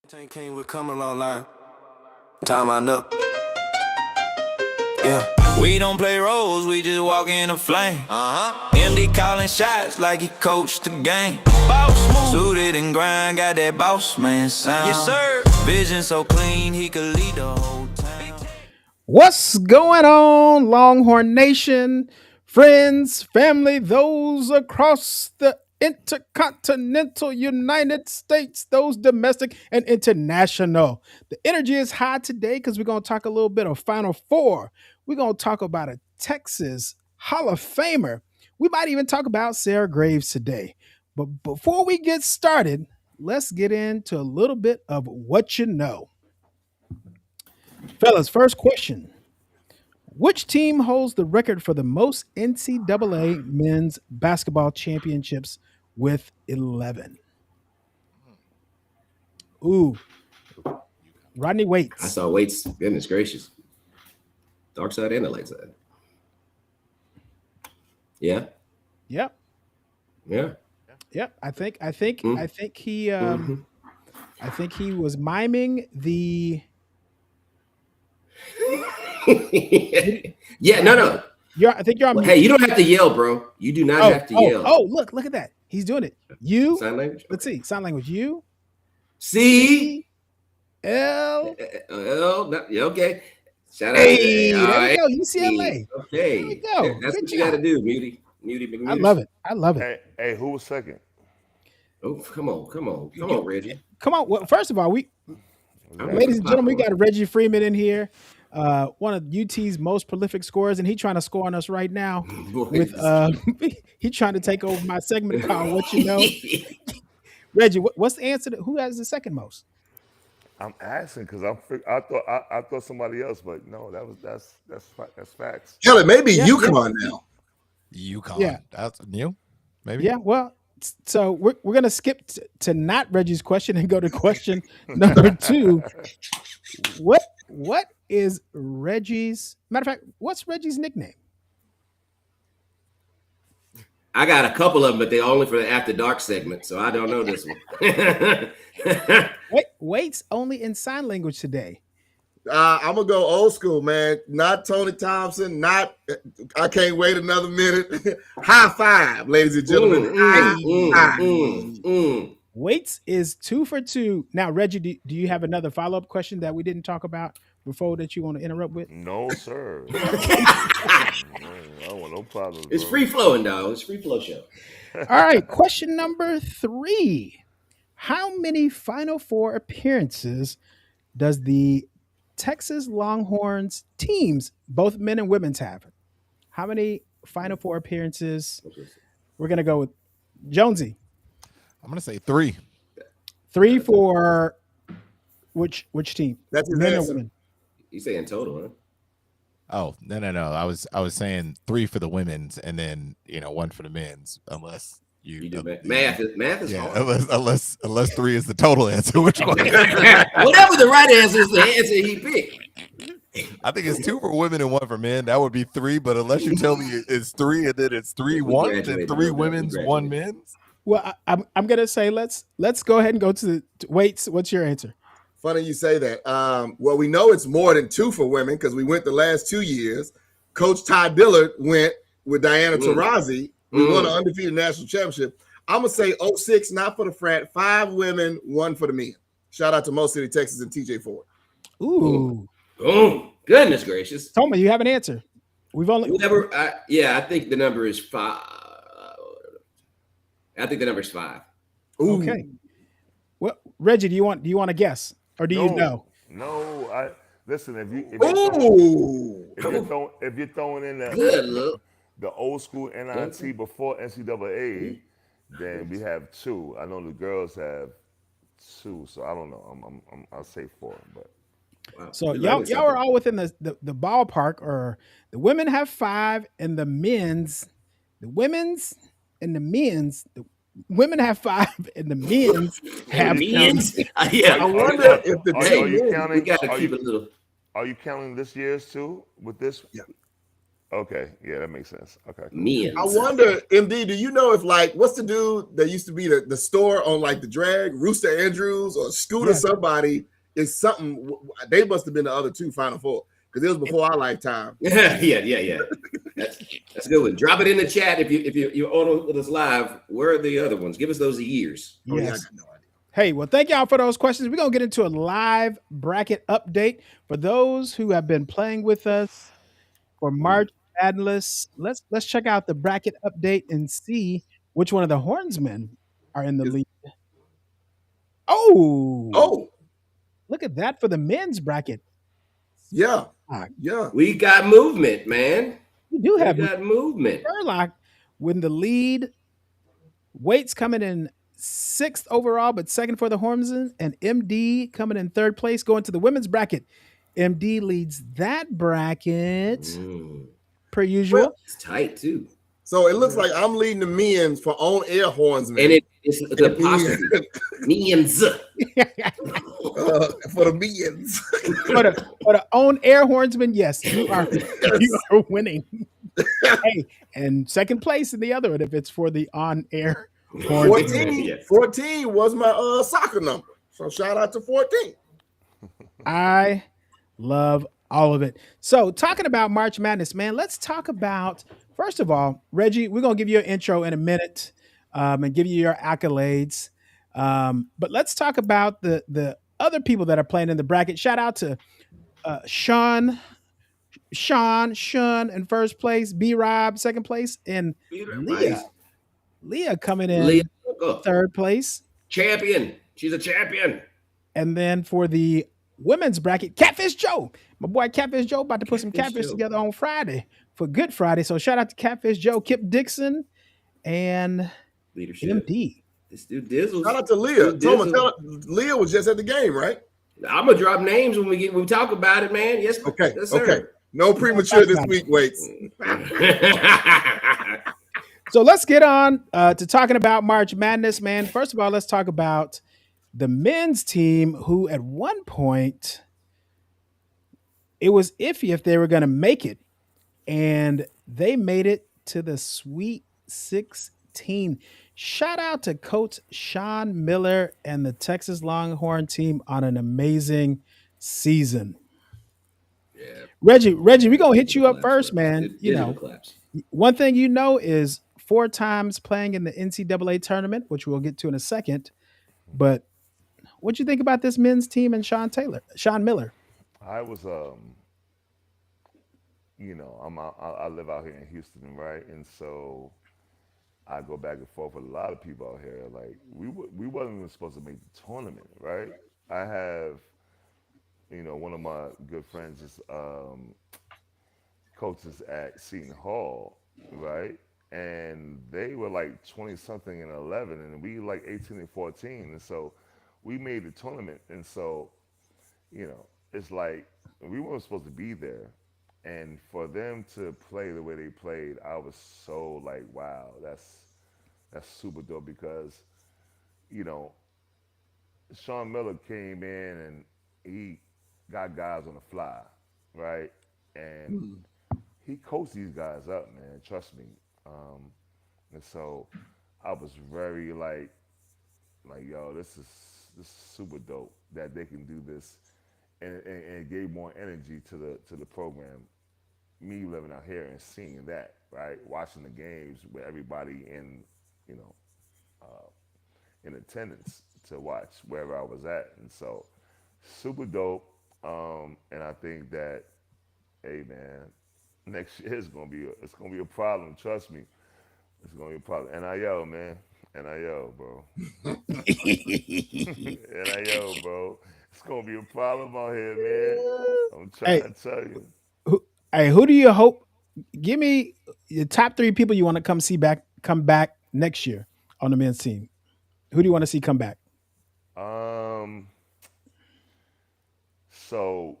Tank King, we're coming online. Time on up. Yeah. We don't play roles, we just walk in the flame. MD calling shots like he coached the game. Boss move. Suited and grind, got that boss man sound. Yes, sir. Vision so clean, he could lead the whole town. What's going on, Longhorn Nation, friends, family, those across the intercontinental United States, those domestic and international? The energy is high today because we're going to talk a little bit of Final Four. We're going to talk about a Texas Hall of Famer. We might even talk about Sarah Graves today. But before we get started, let's get into a little bit of what you know. Fellas, first question. Which team holds the record for the most NCAA men's basketball championships with 11? Ooh. Rodney I Waits. saw Waits. Goodness gracious. Dark side and the light side. Yeah. Yep. Yeah. Yep. I think he I think he was miming the Yeah, no. I think you're on Hey, you don't have to yell, bro. You do not have to yell. Oh, look at that. He's doing it. You Sign language? let's see, sign language. U C L Yeah, okay. Shout out. Hey, All there we right. go. UCLA. Okay. There we go. That's Good what you got to job. do, Muty. I love it. I love it. Hey, who was second? Oh, come on, Reggie. Come on. Well, first of all, ladies and gentlemen, we got Reggie Freeman in here, one of UT's most prolific scorers, and he's trying to score on us right now. With he's trying to take over my segment called "What You Know." Reggie, what's the answer? Who has the second most? I'm asking because I thought somebody else, but no, that's facts. Hell, it may be Yeah, UConn now. UConn. Yeah. That's new, maybe. Yeah. Well, so we're gonna skip to not Reggie's question and go to question number 2. What is Reggie's? Matter of fact, what's Reggie's nickname? I got a couple of them, but they're only for the After Dark segment, so I don't know this one. Waits only in sign language today. I'm gonna go old school, man. Not Tony Thompson. Not. I can't wait another minute. High five, ladies and gentlemen. High five. Waits is 2 for 2. Now, Reggie, do you have another follow-up question that we didn't talk about before that you want to interrupt with? No, sir. I don't want no problems. It's bro. free flowing, dog. It's free flow show. All right, question number 3. How many Final Four appearances does the Texas Longhorns teams, both men and women's, have? How many Final Four appearances? We're going to go with Jonesy. I'm gonna say 3. 3 for which team? That's his Men or answer. women? You say in total, huh? Oh, no. I was saying 3 for the women's and then 1 for the men's, unless You do math. Math is yeah, hard. unless 3 is the total answer. Which one? Whatever the right answer is, the answer he picked. I think it's 2 for women and 1 for men. That would be 3. But unless you tell me it's 3 and then it's 3 1 and 3 women's, 1 men's. Well, I'm gonna say let's go ahead and go to Waits. What's your answer? Funny you say that. Well, we know it's more than 2 for women because we went the last 2 years. Coach Ty Dillard went with Diana Taurasi. We won an undefeated national championship. I'm gonna say 06, not for the frat. 5 women, 1 for the men. Shout out to Mo City, Texas, and TJ Ford. Ooh, Oh, goodness gracious. Toma, you have an answer. We've only I think the number is 5. I think the number is 5. Ooh. Okay. Well, Reggie, do you want to guess or do you know? No, listen. If you're throwing in Good look. the old school NIT before NCAA, then we have 2. I know the girls have 2, so I don't know. I'll say 4, but. Wow. So We y'all learned are something. all within the ballpark. Or the women have 5, and the women's women have 5, and the men's have Men's? Yeah. I wonder if the Are you team. counting? We got to keep it a little. Are you counting this year's too with this? Yeah. Okay, yeah, that makes sense. Okay, cool. I Men's. wonder, MD, do you know if like what's the dude that used to be the store on like the drag, Rooster Andrews or Scooter Yes. somebody is something they must have been the other two Final Four because it was before our lifetime. Yeah. That's a good one. Drop it in the chat if you're on with us live. Where are the other ones? Give us those years. Oh, yeah, I Yes. got no idea. Hey, well, thank y'all for those questions. We're gonna get into a live bracket update for those who have been playing with us for March Madness. Let's check out the bracket update and see which one of the Hornsmen are in the lead. Oh, Oh, look at that for the men's bracket. yeah, Ah, yeah. We got movement, man. we do We have got movement. Sherlock with the lead. Waits coming in 6th overall, but second for the Hornsmen, and MD coming in 3rd place, going to the women's bracket. MD leads that bracket per usual. Well, It's tight too. so it looks like I'm leading the men's for on air Hornsmen. And it's the apostrophe. Men's. For the men's. for the on air Hornsmen, yes, you are winning. Hey, and second place in the other one if it's for the on air 14, 14 was my soccer number. So shout out to 14. I love all of it. So talking about March Madness, man, let's talk about, first of all, Reggie, we're going to give you an intro in a minute and give you your accolades. But let's talk about the other people that are playing in the bracket. Shout out to Sean in first place, B-Rob second place, and Leah coming in third place. Champion. She's a champion. And then for the women's bracket, Catfish Joe. My boy Catfish Joe about to put some catfish together on Friday for Good Friday. So shout out to Catfish Joe, Kip Dixon, and Leadership. MD. This dude Dizzle. Shout out to Leah. Leah was just at the game, right? I'm gonna drop names when we talk about it, man. Yes. Okay. Yes, sir. Okay. No premature this week, Waits. So let's get on to talking about March Madness, man. First of all, let's talk about the men's team, who at one point it was iffy if they were going to make it, and they made it to the Sweet 16. Shout out to Coach Sean Miller and the Texas Longhorn team on an amazing season. Yeah. Reggie, we're gonna hit you up first, man. One thing you know is 4 times playing in the NCAA tournament, which we'll get to in a second. But what'd you think about this men's team and Sean Miller? I was, I live out here in Houston, right? And so I go back and forth with a lot of people out here. Like we wasn't even supposed to make the tournament, right? I have, one of my good friends is coaches at Seton Hall, right? And they were like 20 something and 11, and we like 18 and 14. And so we made the tournament. And so, it's like we weren't supposed to be there. And for them to play the way they played, I was so like, wow, that's super dope because, Sean Miller came in and he got guys on the fly, right? And he coached these guys up, man. Trust me. And so I was very like, yo, this is super dope that they can do this, and it gave more energy to the program. Me living out here and seeing that, right, watching the games with everybody in, in attendance to watch wherever I was at, and so super dope. And I think that, hey man, next year it's gonna be a problem. Trust me, it's gonna be a problem. NIL, man, NIL, bro. NIL, bro. It's gonna be a problem out here, man. I'm trying to tell you. Who do you hope? Give me your top 3 people you want to come back next year on the men's team. Who do you want to see come back? So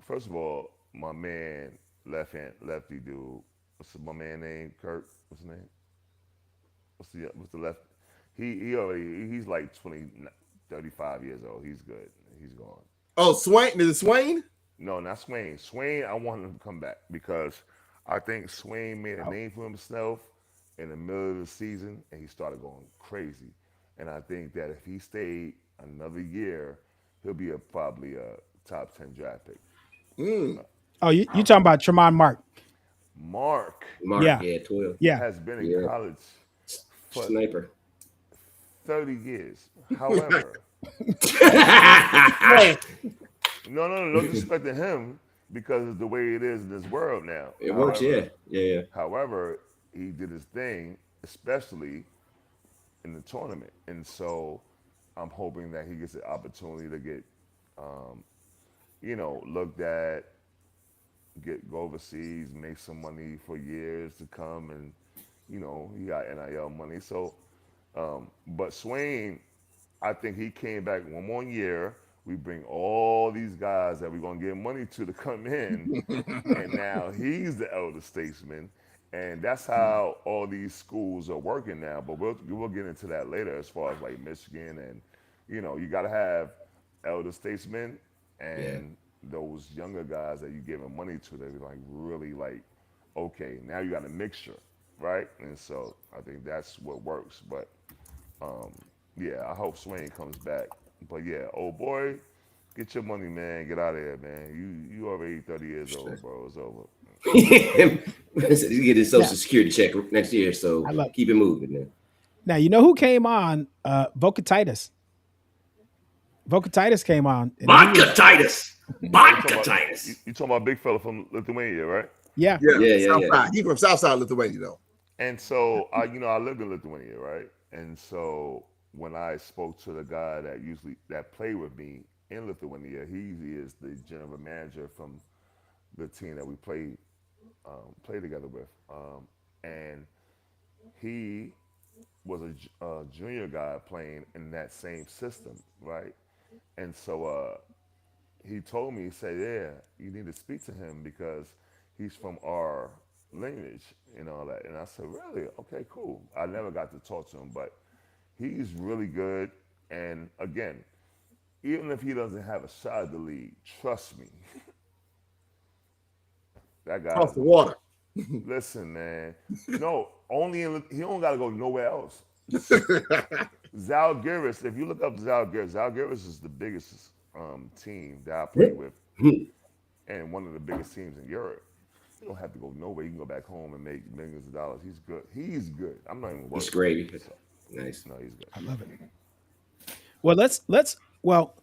first of all, my man, lefty dude. What's my man name? Kurt. What's his name? What's the left? He's like 35 years old. He's good. He's gone. Oh, Swain. Is it Swain? No, not Swain. Swain, I want him to come back because I think Swain made a name for himself in the middle of the season and he started going crazy. And I think that if he stayed another year, he'll be probably a top 10 draft pick. Oh, you talking about Tremont Mark? Mark Mark, Yeah, yeah, 12. yeah. has been in Yeah. college for Sniper. 30 years. However, Hey, no disrespect to him because it's the way it is in this world now. It works, yeah. However, Yeah. however, he did his thing, especially in the tournament, and so I'm hoping that he gets the opportunity to get, looked at, go overseas, make some money for years to come, and he got NIL money. So, but Swain, I think he came back one more year. We bring all these guys that we're gonna give money to come in, and now he's the elder statesman, and that's how all these schools are working now. But we'll get into that later as far as like Michigan, and you got to have elder statesmen Yeah. and those younger guys that you giving money to. They're like really like, okay, now you got a mixture, right? And so I think that's what works. But yeah, I hope Swain comes back. But yeah, old boy, get your money, man. Get out of here, man. You already 30 years old, bro. It's over. He's getting his Yeah. social security check next year, so I love it. keep it moving, man. Now you know who came on? Vocatitis. Vocatitis came on. And he Vodka was, Titus. You Vodka talking about, Titus. you talking about big fella from Lithuania, right? yeah. yeah, Yeah. Southside. He from Southside Lithuania though. And so I lived in Lithuania, right? And so when I spoke to the guy that played with me in Lithuania, he is the general manager from the team that we play together with, and he was a junior guy playing in that same system, right? And so he told me, he said, "Yeah, you need to speak to him because he's from our lineage and all that." And I said, "Really? Okay, cool." I never got to talk to him, but he's really good. And again, even if he doesn't have a shot at the league, trust me, that Off guy's the water. listen, man. No, he don't got to go nowhere else. Zalgiris, if you look up Zalgiris is the biggest team that I play with and one of the biggest teams in Europe. You don't have to go nowhere. You can go back home and make millions of dollars. He's good. He's good. I'm not even worried. He's great. So, Nice. no, he's good. I love it. Well, well,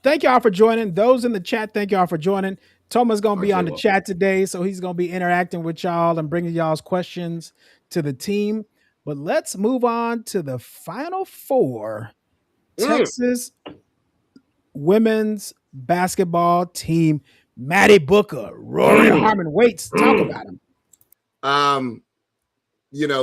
thank y'all for joining. Those in the chat, thank y'all for joining. Toma's gonna be on the chat today, so he's gonna be interacting with y'all and bringing y'all's questions to the team. But let's move on to the final four. Texas women's basketball team. Maddie Booker, Rory Harmon Waits. Talk about him.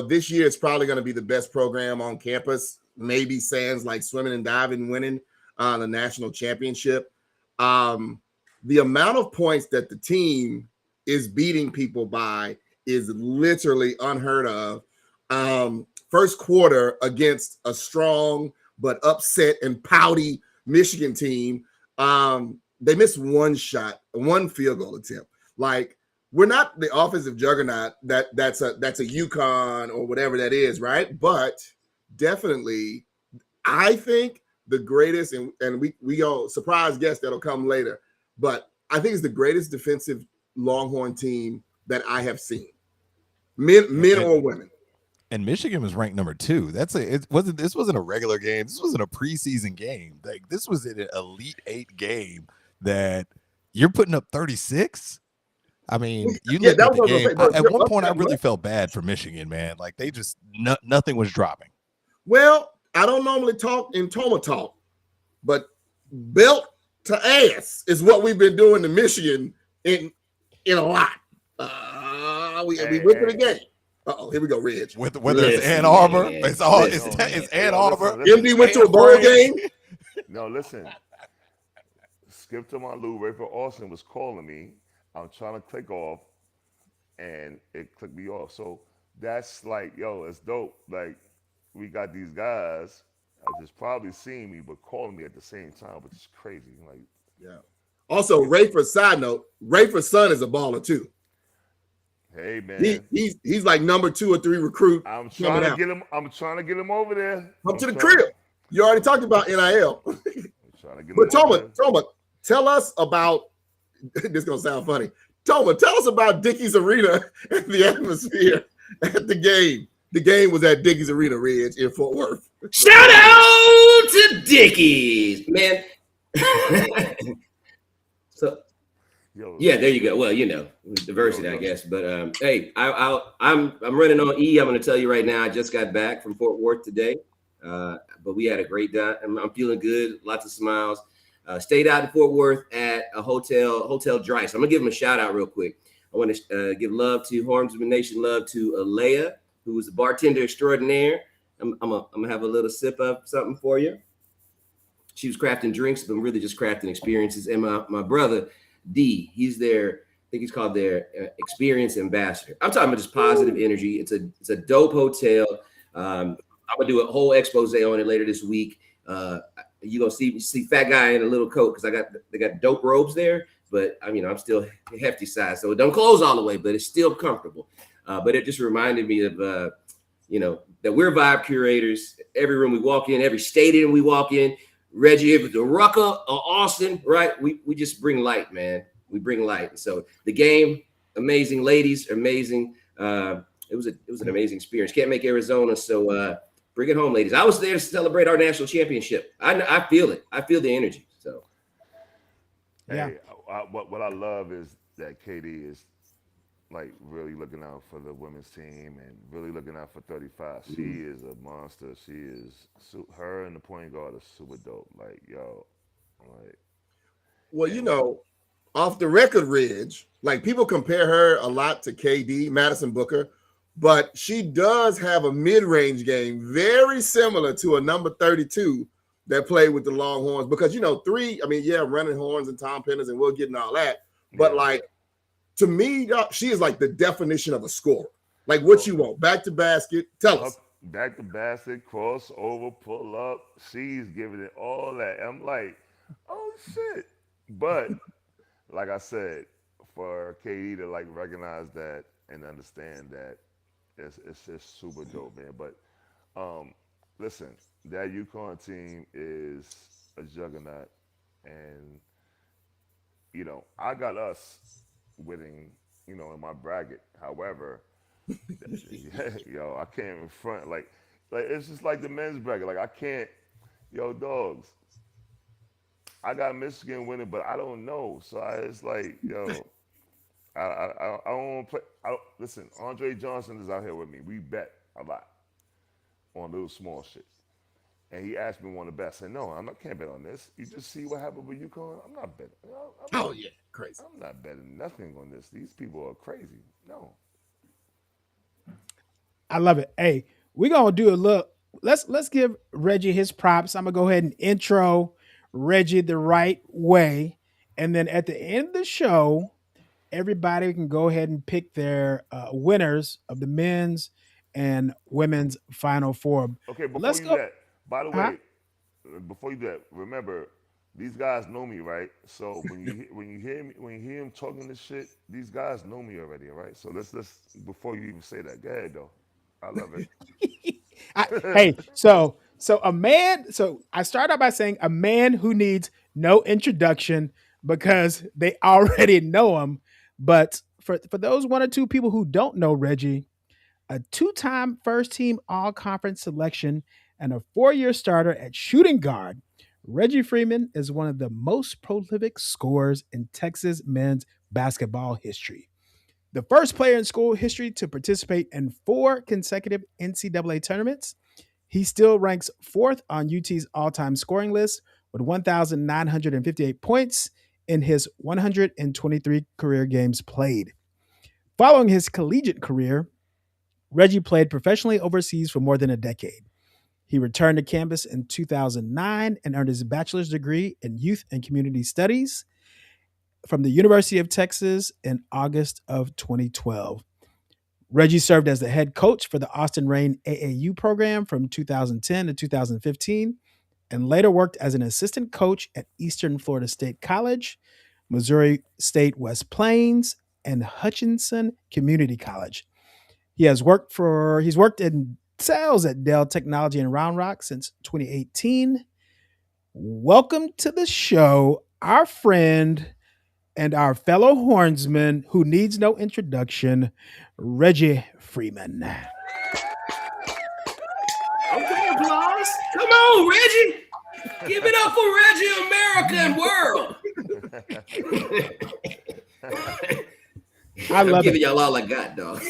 This year it's probably going to be the best program on campus. Maybe sans like swimming and diving, winning the national championship. The amount of points that the team is beating people by is literally unheard of. First quarter against a strong but upset and pouty Michigan team. They missed one field goal attempt. Like, we're not the offensive juggernaut that's a UConn or whatever that is, right? But definitely, I think the greatest, and we all surprise guests that'll come later, but I think it's the greatest defensive Longhorn team that I have seen, men or women. And Michigan was ranked number 2. This wasn't a regular game. This wasn't a preseason game. Like, this was an Elite 8 game that you're putting up 36. I mean, you look at the game. At one point, I really felt bad for Michigan, man. Like, they just nothing was dropping. Well, I don't normally talk in Toma talk, but belt to ass is what we've been doing to Michigan in a lot. We went to the game. Here we go, Reg. Whether it's Ann Arbor, it's Ann Arbor. MD went to a bowl game. No, listen. Skip to my Lou, Rayford Austin was calling me. I'm trying to click off, and it clicked me off. So that's like, yo, it's dope. Like, we got these guys just probably seeing me, but calling me at the same time, which is crazy. Like, Yeah. Also, Rayford's side note, Rayford's son is a baller too. Hey man, He's like number 2 or 3 recruit. I'm trying to get him. I'm trying to get him over there. Come to the crib. You already talked about NIL. But Toma, tell us about this. Is gonna sound funny. Toma, tell us about Dickies Arena and the atmosphere at the game. The game was at Dickies Arena, Ridge, in Fort Worth. Shout out to Dickies, man. So, yeah, there you go. Well, diversity, I guess. But hey, I'm running on E. I'm going to tell you right now. I just got back from Fort Worth today, but we had a great time. I'm feeling good. Lots of smiles. Stayed out in Fort Worth at a hotel Dryce. I'm gonna give them a shout out real quick. I want to give love to Hornsmen Nation, love to Alea, who was the bartender extraordinaire. I'm gonna have a little sip of something for you. She was crafting drinks, but really just crafting experiences. And my brother D, he's their, I think he's called their experience ambassador. I'm talking about just positive energy. It's a dope hotel. I'm gonna do a whole expose on it later this week. You gonna see fat guy in a little coat because they got dope robes there, but I'm still hefty size, so it don't close all the way, but it's still comfortable. But it just reminded me of that we're vibe curators. Every room we walk in, every stadium we walk in, Reggie, if it's a Rucker or Austin, right? We just bring light, man. We bring light. So the game, amazing. Ladies, amazing. It was an amazing experience. Can't make Arizona, so bring it home, ladies. I was there to celebrate our national championship. I feel it. I feel the energy. So, Yeah. hey, what I love is that KD is like really looking out for the women's team and really looking out for 35. She is a monster. She is her and the point guard are super dope. Like, yo, like. Well, off the record, Ridge, like people compare her a lot to KD, Madison Booker, but she does have a mid-range game very similar to a number 32 that played with the Longhorns. Because, 3, running horns and Tom Penners, and we'll get into all that. But, to me, she is like the definition of a scorer. Like what you want. Back to basket. Tell us. Back to basket, crossover, pull up. She's giving it all that. I'm like, oh, shit. But, like I said, for KD to, recognize that and understand that, it's just super dope, man. But listen, that UConn team is a juggernaut, and I got us winning, in my bracket. However, I can't even front like it's just like the men's bracket. Like I can't, dogs. I got Michigan winning, but I don't know. So it's like, I don't want to play. Listen, Andre Johnson is out here with me. We bet a lot on little small shit. And he asked me one of the best. I said, no, can't bet on this. You just see what happened with UConn? I'm not betting. Crazy. I'm not betting nothing on this. These people are crazy. No. I love it. Hey, we're gonna do a look. Let's give Reggie his props. I'm gonna go ahead and intro Reggie the right way. And then at the end of the show, everybody can go ahead and pick their winners of the men's and women's Final Four. Okay, before Let's you go. do that, by the way, before you do that, remember, these guys know me, right? So when you hear him talking this shit, these guys know me already, all right? So let's before you even say that, go ahead though. I love it. So a man. So I start out by saying a man who needs no introduction because they already know him. But for those 1 or 2 people who don't know Reggie, a 2-time first team all conference selection and a 4-year starter at shooting guard, Reggie Freeman is one of the most prolific scorers in Texas men's basketball history. The first player in school history to participate in 4 consecutive NCAA tournaments, he still ranks 4th on UT's all-time scoring list with 1,958 points in his 123 career games played. Following his collegiate career, Reggie played professionally overseas for more than a decade. He returned to campus in 2009 and earned his bachelor's degree in youth and community studies from the University of Texas in August of 2012. Reggie served as the head coach for the Austin Rain AAU program from 2010 to 2015 and later worked as an assistant coach at Eastern Florida State College, Missouri State West Plains, and Hutchinson Community College. He's worked in sales at Dell Technology in Round Rock since 2018. Welcome to the show, our friend and our fellow hornsman who needs no introduction, Reggie Freeman. Okay, applause. Come on, Reggie. Give it up for Reggie, America and world. I'm giving y'all all I got, dog.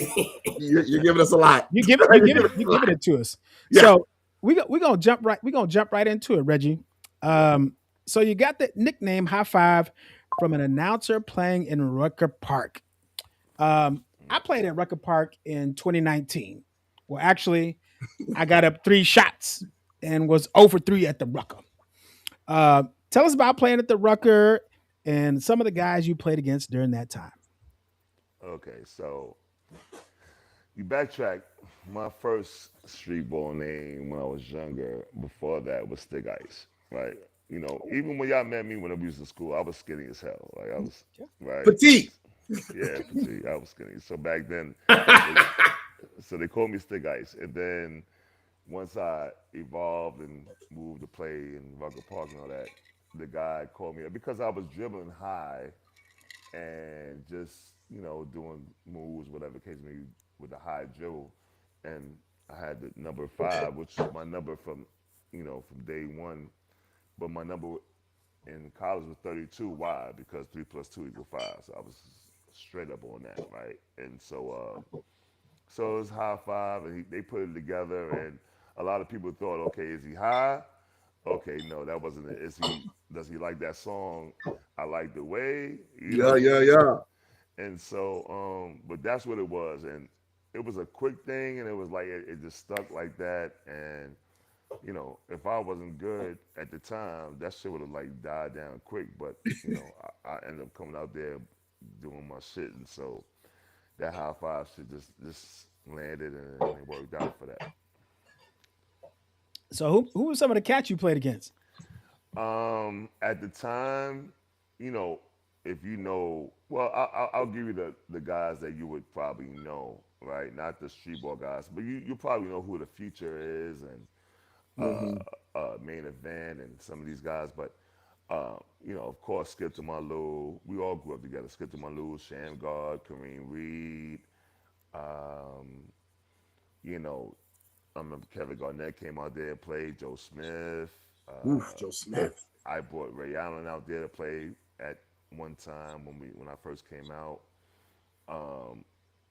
You're giving us a lot. You giving it to us. Yeah. So we're gonna jump right into it, Reggie. So you got the nickname High Five from an announcer playing in Rucker Park. I played at Rucker Park in 2019. Well, actually, I got up 3 shots and was 0 for 3 at the Rucker. Tell us about playing at the Rucker and some of the guys you played against during that time. Okay, so you backtrack. My first street ball name when I was younger, before that, was Stick Ice, right? You know, even when y'all met me when I was in school, I was skinny as hell. Like I was, right? Petite. Yeah, petite. I was skinny. So back then, so they called me Stick Ice. And then once I evolved and moved to play in Rucker Park and all that, the guy called me because I was dribbling high and just doing moves, whatever case may be, with the high dribble, and I had the number 5, which is my number from from day one, but my number in college was 32. Why? Because 3 + 2 = 5. So I was straight up on that, right? And so it was High Five, and they put it together, and a lot of people thought, okay, is he high? Okay, no, that wasn't it. Does he like that song? I like the way. Yeah. And so, but that's what it was, and it was a quick thing, and it was like it just stuck like that. And if I wasn't good at the time, that shit would have like died down quick. But I ended up coming out there doing my shit, and so that High Five shit just landed, and it worked out for that. So who were some of the cats you played against? At the time, if well, I'll give you the guys that you would probably know, right? Not the street ball guys, but you probably know who the Future is and Main Event and some of these guys. But of course, Skip to Malou. We all grew up together. Skip to Malou, Sham God, Kareem Reed. You know, I remember Kevin Garnett came out there and played. Joe Smith. Joe Smith. I brought Ray Allen out there to play at one time when I first came out.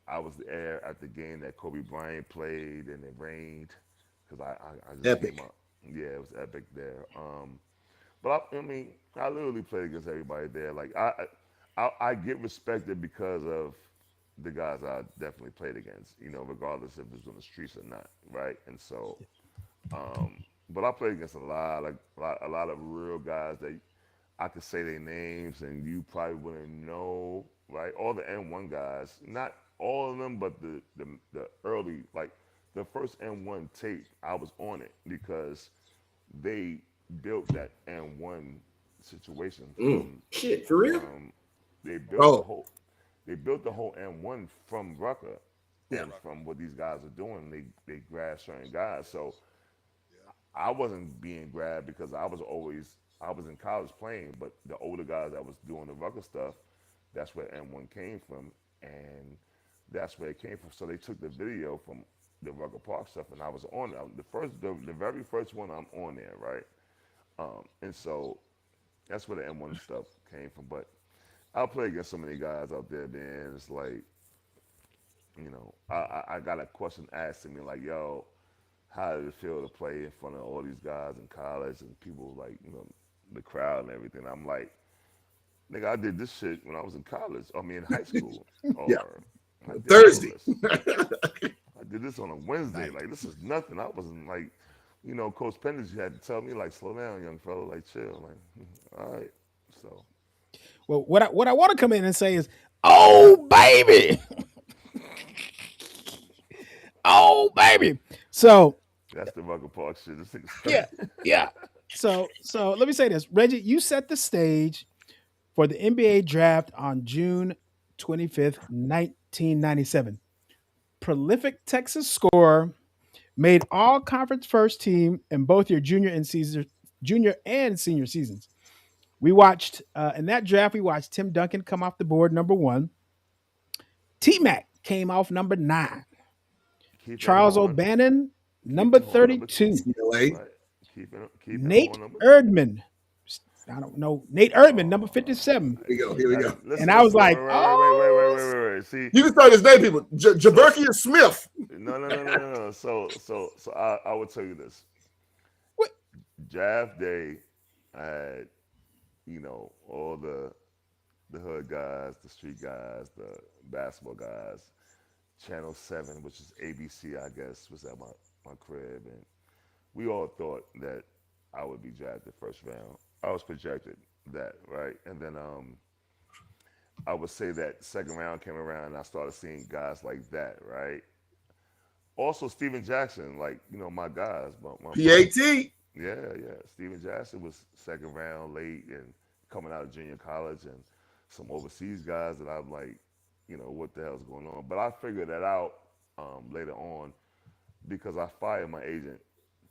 I was there at the game that Kobe Bryant played, and it rained because I just Epic. came out. Yeah, it was epic there. But I mean, I literally played against everybody there. Like I get respected because of the guys I definitely played against. Regardless if it was on the streets or not, right? And so, but I played against a lot of real guys that I could say their names and you probably wouldn't know, right? All the N1 guys, not all of them, but the early, like the first N1 tape, I was on it because they built that N1 situation. Shit, for real? They built the whole N1 from Rucker and from what these guys are doing. They grabbed certain guys, so I wasn't being grabbed because I was in college playing, but the older guys that was doing the Rucker stuff, that's where N1 came from, and that's where it came from. So they took the video from the Rucker Park stuff, and I was on it. The very first one I'm on there, right? And so that's where the N1 stuff came from. But I'll play against so many guys out there, man. It's like, I got a question asked to me like, yo, how did it feel to play in front of all these guys in college and people like, the crowd and everything? I'm like, nigga, I did this shit when I was in college. I mean, in high school. Thursday. I did this on a Wednesday. Like, this is nothing. I wasn't like, Coach Pennis had to tell me like, slow down, young fella, like chill. Like, all right. So. Well, what I want to come in and say is, oh baby, oh baby. So that's the Rucker Park shit. Yeah. So let me say this, Reggie. You set the stage for the NBA draft on June 25th, 1997. Prolific Texas scorer, made all conference first team in both your junior and senior seasons. We watched in that draft. We watched Tim Duncan come off the board number 1. T Mac came off number 9. Keep it Charles on. O'Bannon Keep number it on number 32. UCLA. Right. Keep it Nate on number. Erdman. I don't know. Nate Erdman, number 57. Here we go. Listen, And I was like, wait. See, You can start his name, people. Jaberkius Smith. no. So I would tell you this. What? Draft day, I had, all the hood guys, the street guys, the basketball guys, Channel 7, which is ABC, I guess, was at my crib. And we all thought that I would be drafted first round. I was projected that, right? And then I would say that second round came around and I started seeing guys like that, right? Also, Steven Jackson, like, my guys. My PAT. Yeah. Steven Jackson was second round late and coming out of junior college, and some overseas guys that I'm like, what the hell's going on? But I figured that out later on because I fired my agent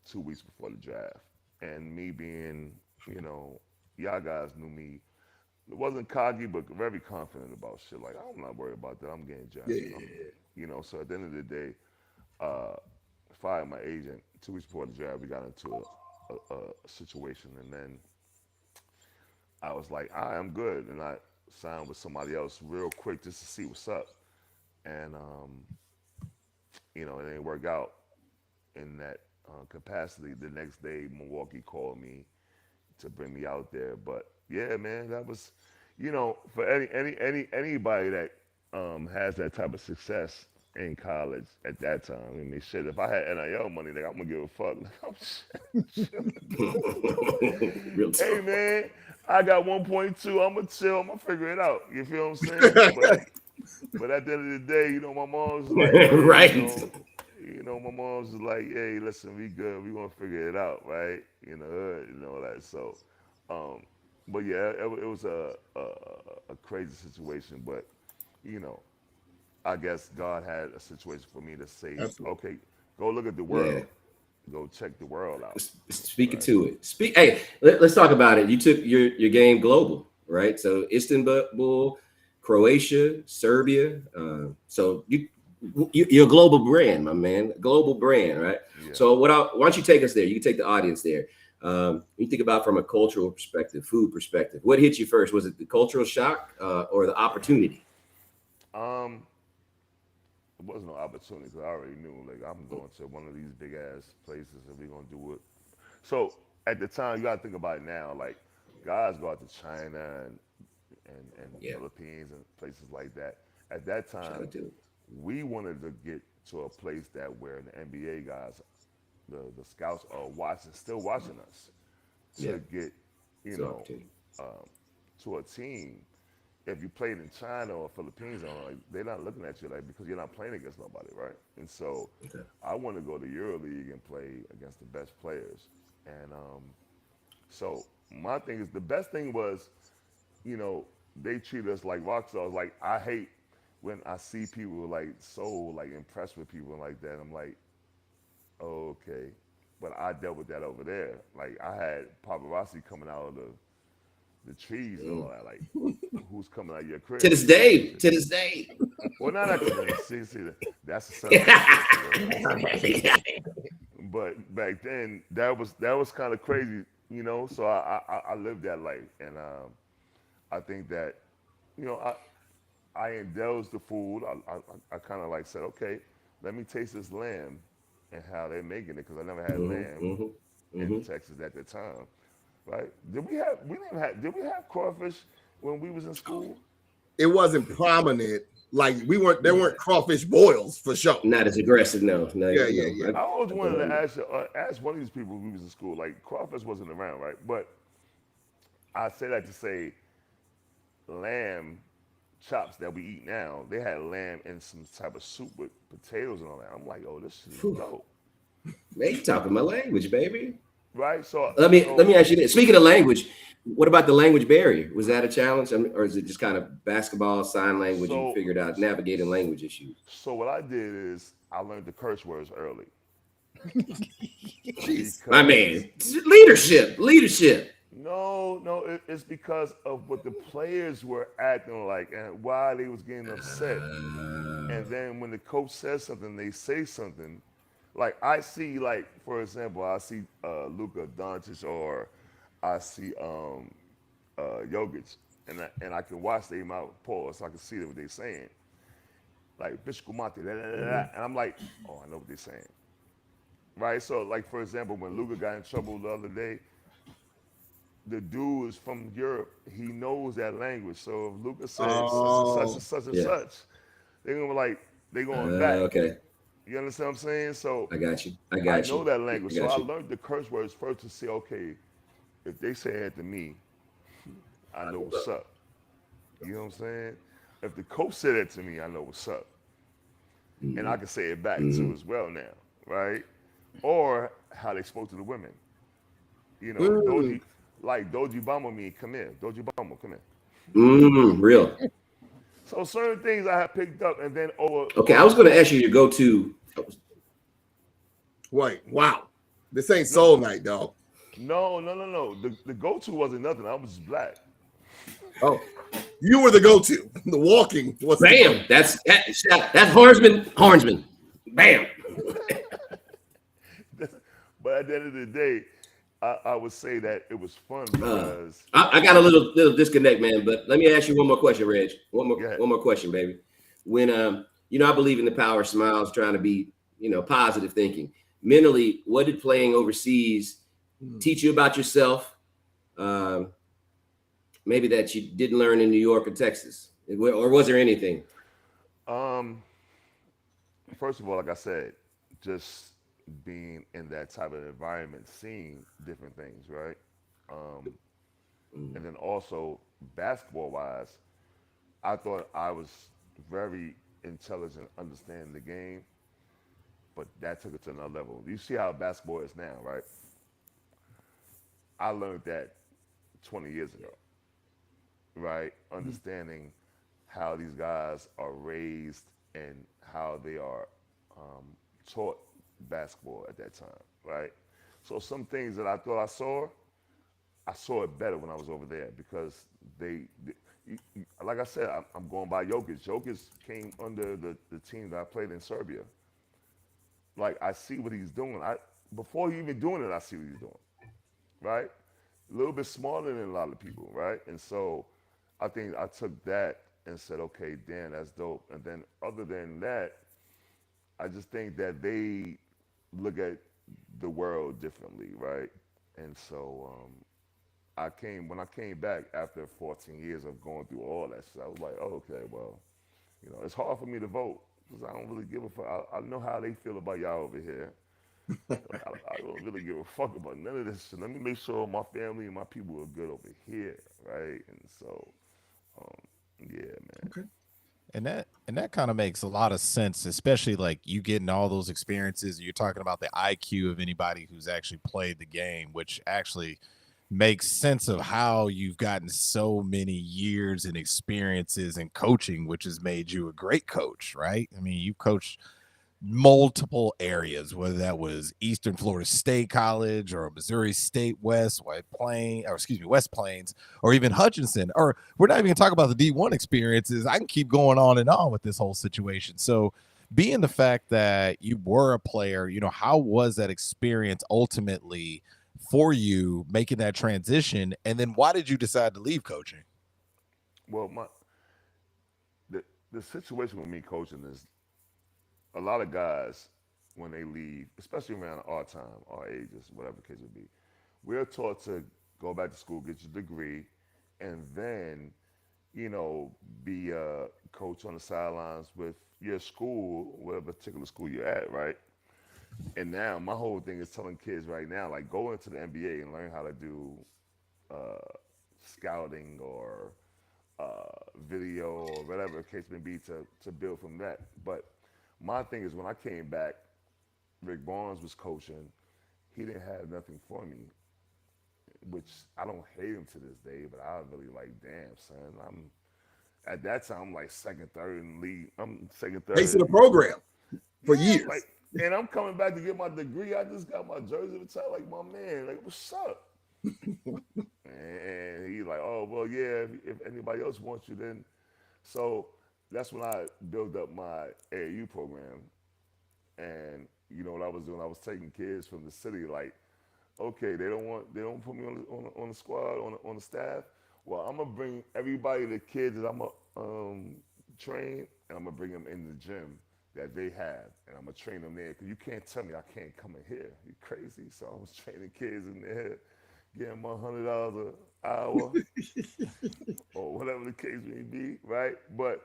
2 weeks before the draft. And me being, y'all guys knew me. It wasn't cocky, but very confident about shit. Like, I'm not worried about that. I'm getting drafted. So at the end of the day, fired my agent 2 weeks before the draft. We got into a situation, and then I was like, I'm good, and I signed with somebody else real quick just to see what's up, and it didn't work out in that capacity. The next day, Milwaukee called me to bring me out there, but yeah, man, that was, for anybody that has that type of success in college at that time. I mean, shit, if I had NIL money, like, I'm gonna give a fuck. Real Hey, talk. man, I got 1.2. I'm gonna chill. I'm gonna figure it out. You feel what I'm saying? But at the end of the day, my mom's like, hey, Right. my mom's like, hey, listen, we good. We gonna figure it out, right? And all that. So, but yeah, it was a crazy situation. But I guess God had a situation for me to say, Absolutely. okay, go look at the world. Yeah. Go check the world out. Speaking to it. Hey, let's talk about it. You took your game global, right? So Istanbul, Croatia, Serbia. So you're a global brand, my man. Global brand, right? Yeah. So why don't you take us there? You can take the audience there. You think about from a cultural perspective, food perspective. What hit you first? Was it the cultural shock or the opportunity? It wasn't no opportunity because I already knew, like, I'm going to one of these big ass places and we're gonna do it. So at the time, you gotta think about it now. Like, guys go out to China and Philippines and places like that. At that time, we wanted to get to a place that where the NBA guys, the scouts are still watching us to get, to a team. If you played in China or Philippines, they're not looking at you like, because you're not playing against nobody, right? And so I want to go to EuroLeague and play against the best players. And so my thing is, the best thing was, they treat us like rock stars. Like, I hate when I see people like so like impressed with people like that. I'm like, oh, okay. But I dealt with that over there. Like, I had paparazzi coming out of the trees and all that, like, who's coming out of your crib? To this day. Well, not actually. See, that's the son. But back then, that was kind of crazy, So I lived that life, and I think that, I indulged the food. I kind of like said, okay, let me taste this lamb and how they're making it, because I never had lamb in Texas at the time. Right? Did we have crawfish when we was in school? It wasn't prominent. Like, there weren't crawfish boils for sure. Not as aggressive, no. Yeah. I always wanted to ask one of these people when we was in school, like, crawfish wasn't around, right? But I say that to say, lamb chops that we eat now, they had lamb in some type of soup with potatoes and all that. I'm like, oh, this shit is dope. Man, you talking my language, baby. Right, so let me ask you this. Speaking of language, What about the language barrier? Was that a challenge, or is it just kind of basketball sign language? You So, figured out navigating language issues. so what I did is I learned the curse words early Jeez. My because man, leadership. no, it's because of what the players were acting like and why they was getting upset. And then when the coach says something, they say something. Like I see, like for example, I see Luka Doncic or I see Jokic, and I can watch their mouth pause, so I can see what they're saying. Like Biscumate, and I'm like, oh, I know what they're saying, right? So like for example, when Luka got in trouble the other day, the dude is from Europe. He knows that language. So if Luca said such and such Oh, and such and Yeah. such, they're gonna be like they going back. Okay. You understand what I'm saying? So I got you. I I got know you. that I language. So got I you. learned the curse words first to say, okay, if they say it to me, I know what's up. You know what I'm saying? If the coach said it to me, I know what's up. And I can say it back too as well now, right? Or how they spoke to the women. You know, mm. Doji, like Doji Bama me, come here. Doji Bama, come here. Real. So certain things I have picked up, and then Okay, I over was the going to course. ask you your go-to. Wait, wow. This ain't No, soul night, dog. no. The go to wasn't nothing. I was just black. Oh, you were the go-to. The walking was the go. Bam. That's Hornsman. Bam. But at the end of the day, I would say that it was fun Uh, because I got a little disconnect, man. But let me ask you one more question, Reg. go ahead. One more question, baby. When I believe in the power of smiles, trying to be, positive thinking. Mentally, what did playing overseas teach you about yourself? Um, Maybe that you didn't learn in New York or Texas, or was there anything? Um, First of all, like I said, just being in that type of environment, seeing different things, right? Um, and then also basketball wise, I thought I was very intelligent, understanding the game, but that took it to another level. You see how basketball is now, right? I learned that 20 years ago, right? Understanding how these guys are raised and how they are um, taught basketball at that time, right? So some things that I thought I saw it better when I was over there because like I said, I'm going by Jokic. Jokic came under the team that I played in Serbia. Like I see what he's doing. Before he even doing it, I see what he's doing, right? A little bit smaller than a lot of people, right? And so I think I took that and said, okay, damn, that's dope. And then other than that, I just think that they look at the world differently, right? And so when I came back after 14 years of going through all that stuff, I was like, oh, okay, well, it's hard for me to vote because I don't really give a fuck. I know how they feel about y'all over here. I don't really give a fuck about none of this shit. Let me make sure my family and my people are good over here, right? And so, um, yeah, man. Okay. And that kind of makes a lot of sense, especially like you getting all those experiences. You're talking about the IQ of anybody who's actually played the game, which actually makes sense of how you've gotten so many years and experiences in coaching, which has made you a great coach, right? I mean, you coached multiple areas, whether that was Eastern Florida State College or Missouri State West Plains, or even Hutchinson. Or we're not even gonna talk about the D1 experiences. I can keep going on and on with this whole situation. So being the fact that you were a player, how was that experience ultimately for you making that transition? And then why did you decide to leave coaching? Well, the the situation with me coaching is a lot of guys when they leave, especially around our time, our ages, whatever the case would be, we're taught to go back to school, get your degree, and then be a coach on the sidelines with your school, whatever particular school you're at, right? And now my whole thing is telling kids right now, like go into the NBA and learn how to do uh, scouting or video or whatever the case may be to build from that. But my thing is when I came back, Rick Barnes was coaching. He didn't have nothing for me. which I don't hate him to this day, but I was really like, damn, son, I'm at that time I'm like second, third in the league. I'm second, Ace of third. the program for Yeah, years. like, and I'm coming back to get my degree. I just got my jersey retired. Like, my man, like, what's up? And he's like, oh, well, yeah, if anybody else wants you, then. So that's when I built up my AAU program. And you know what I was doing? I was taking kids from the city, like, okay, they don't put me on the squad, on the staff. Well, I'm gonna bring everybody, the kids that I'm gonna train, and I'm gonna bring them in the gym that they have, and I'm gonna train them there. Cause you can't tell me I can't come in here. You crazy? So I was training kids in there, getting my $100 an hour, or whatever the case may be, right? But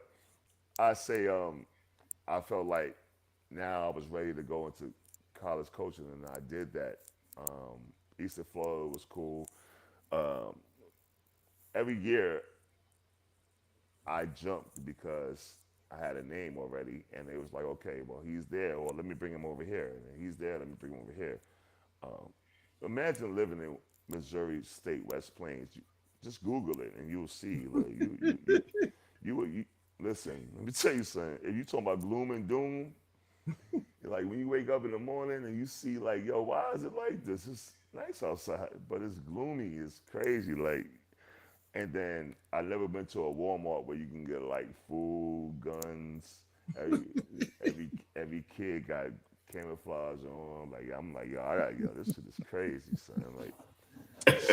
I say, I felt like now I was ready to go into college coaching, and I did that. Eastern Florida was cool. Um, every year I jumped because I had a name already, and it was like, okay, well, he's there, well, let me bring him over here. And he's there, let me bring him over here. Um, Imagine living in Missouri State West Plains. Just Google it, and you'll see. Like, you listen. Let me tell you something. If you talking about gloom and doom, like when you wake up in the morning and you see like, yo, why is it like this? It's nice outside, but it's gloomy. It's crazy. Like, and then I never been to a Walmart where you can get like food, guns. Every every kid got camouflage on. Like I'm like, yo, this shit is crazy, son. Like,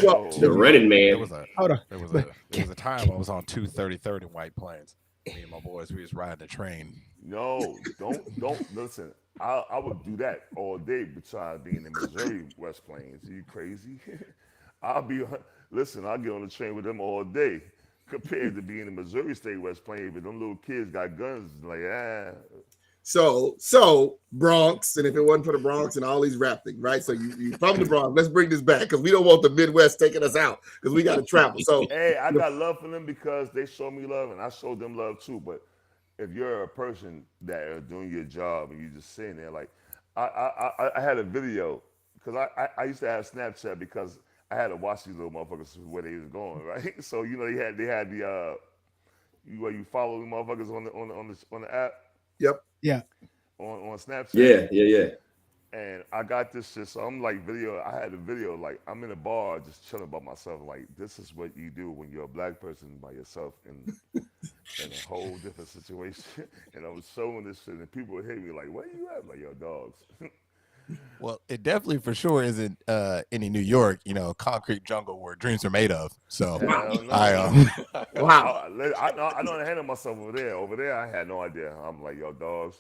Well, The Running There Man. was a Hold on. there was a time I was on 233rd in White Plains. Me and my boys, we was riding the train. no, don't listen. I would do that all day besides being in Missouri West Plains. Are you crazy? I'll be listen. I'll get on the train with them all day compared to being in Missouri State West Plains. But them little kids got guns. Like so Bronx, and if it wasn't for the Bronx and all these rap things, right? So you from the Bronx. Let's bring this back because we don't want the Midwest taking us out because we got to travel. So hey, I got love for them because they show me love and I show them love too. But if you're a person that are doing your job and you just sitting there, like I had a video because I used to have Snapchat because I had to watch these little motherfuckers where they was going, right? So you know they had the where you follow the motherfuckers on the app yep. Yeah. on Snapchat. Yeah. And I got this shit, so I'm like I had a video, like I'm in a bar just chilling by myself, like this is what you do when you're a black person by yourself in a whole different situation. And I was showing this shit and people would hit me like, where you at? Like, yo, dogs. Well, it definitely for sure isn't any New York, concrete jungle where dreams are made of. So Hell no. Wow. I know how to handle myself over there. Over there, I had no idea. I'm like, yo, dogs,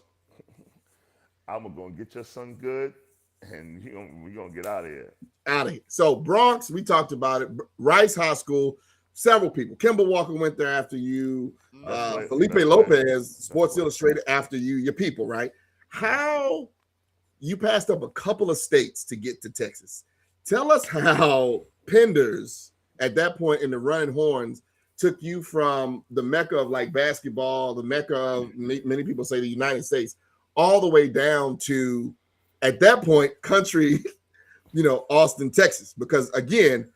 I'm gonna get your son good, and we gonna get out of here. Out of here. So Bronx, we talked about it. Rice High School, several people. Kimball Walker went there after you. Felipe Lopez, Sports Illustrated after you. Your people, right? How you passed up a couple of states to get to Texas. Tell us how Penders at that point in the Running Horns took you from the mecca of like basketball, the mecca of many people say the United States, all the way down to at that point country, Austin, Texas. Because again,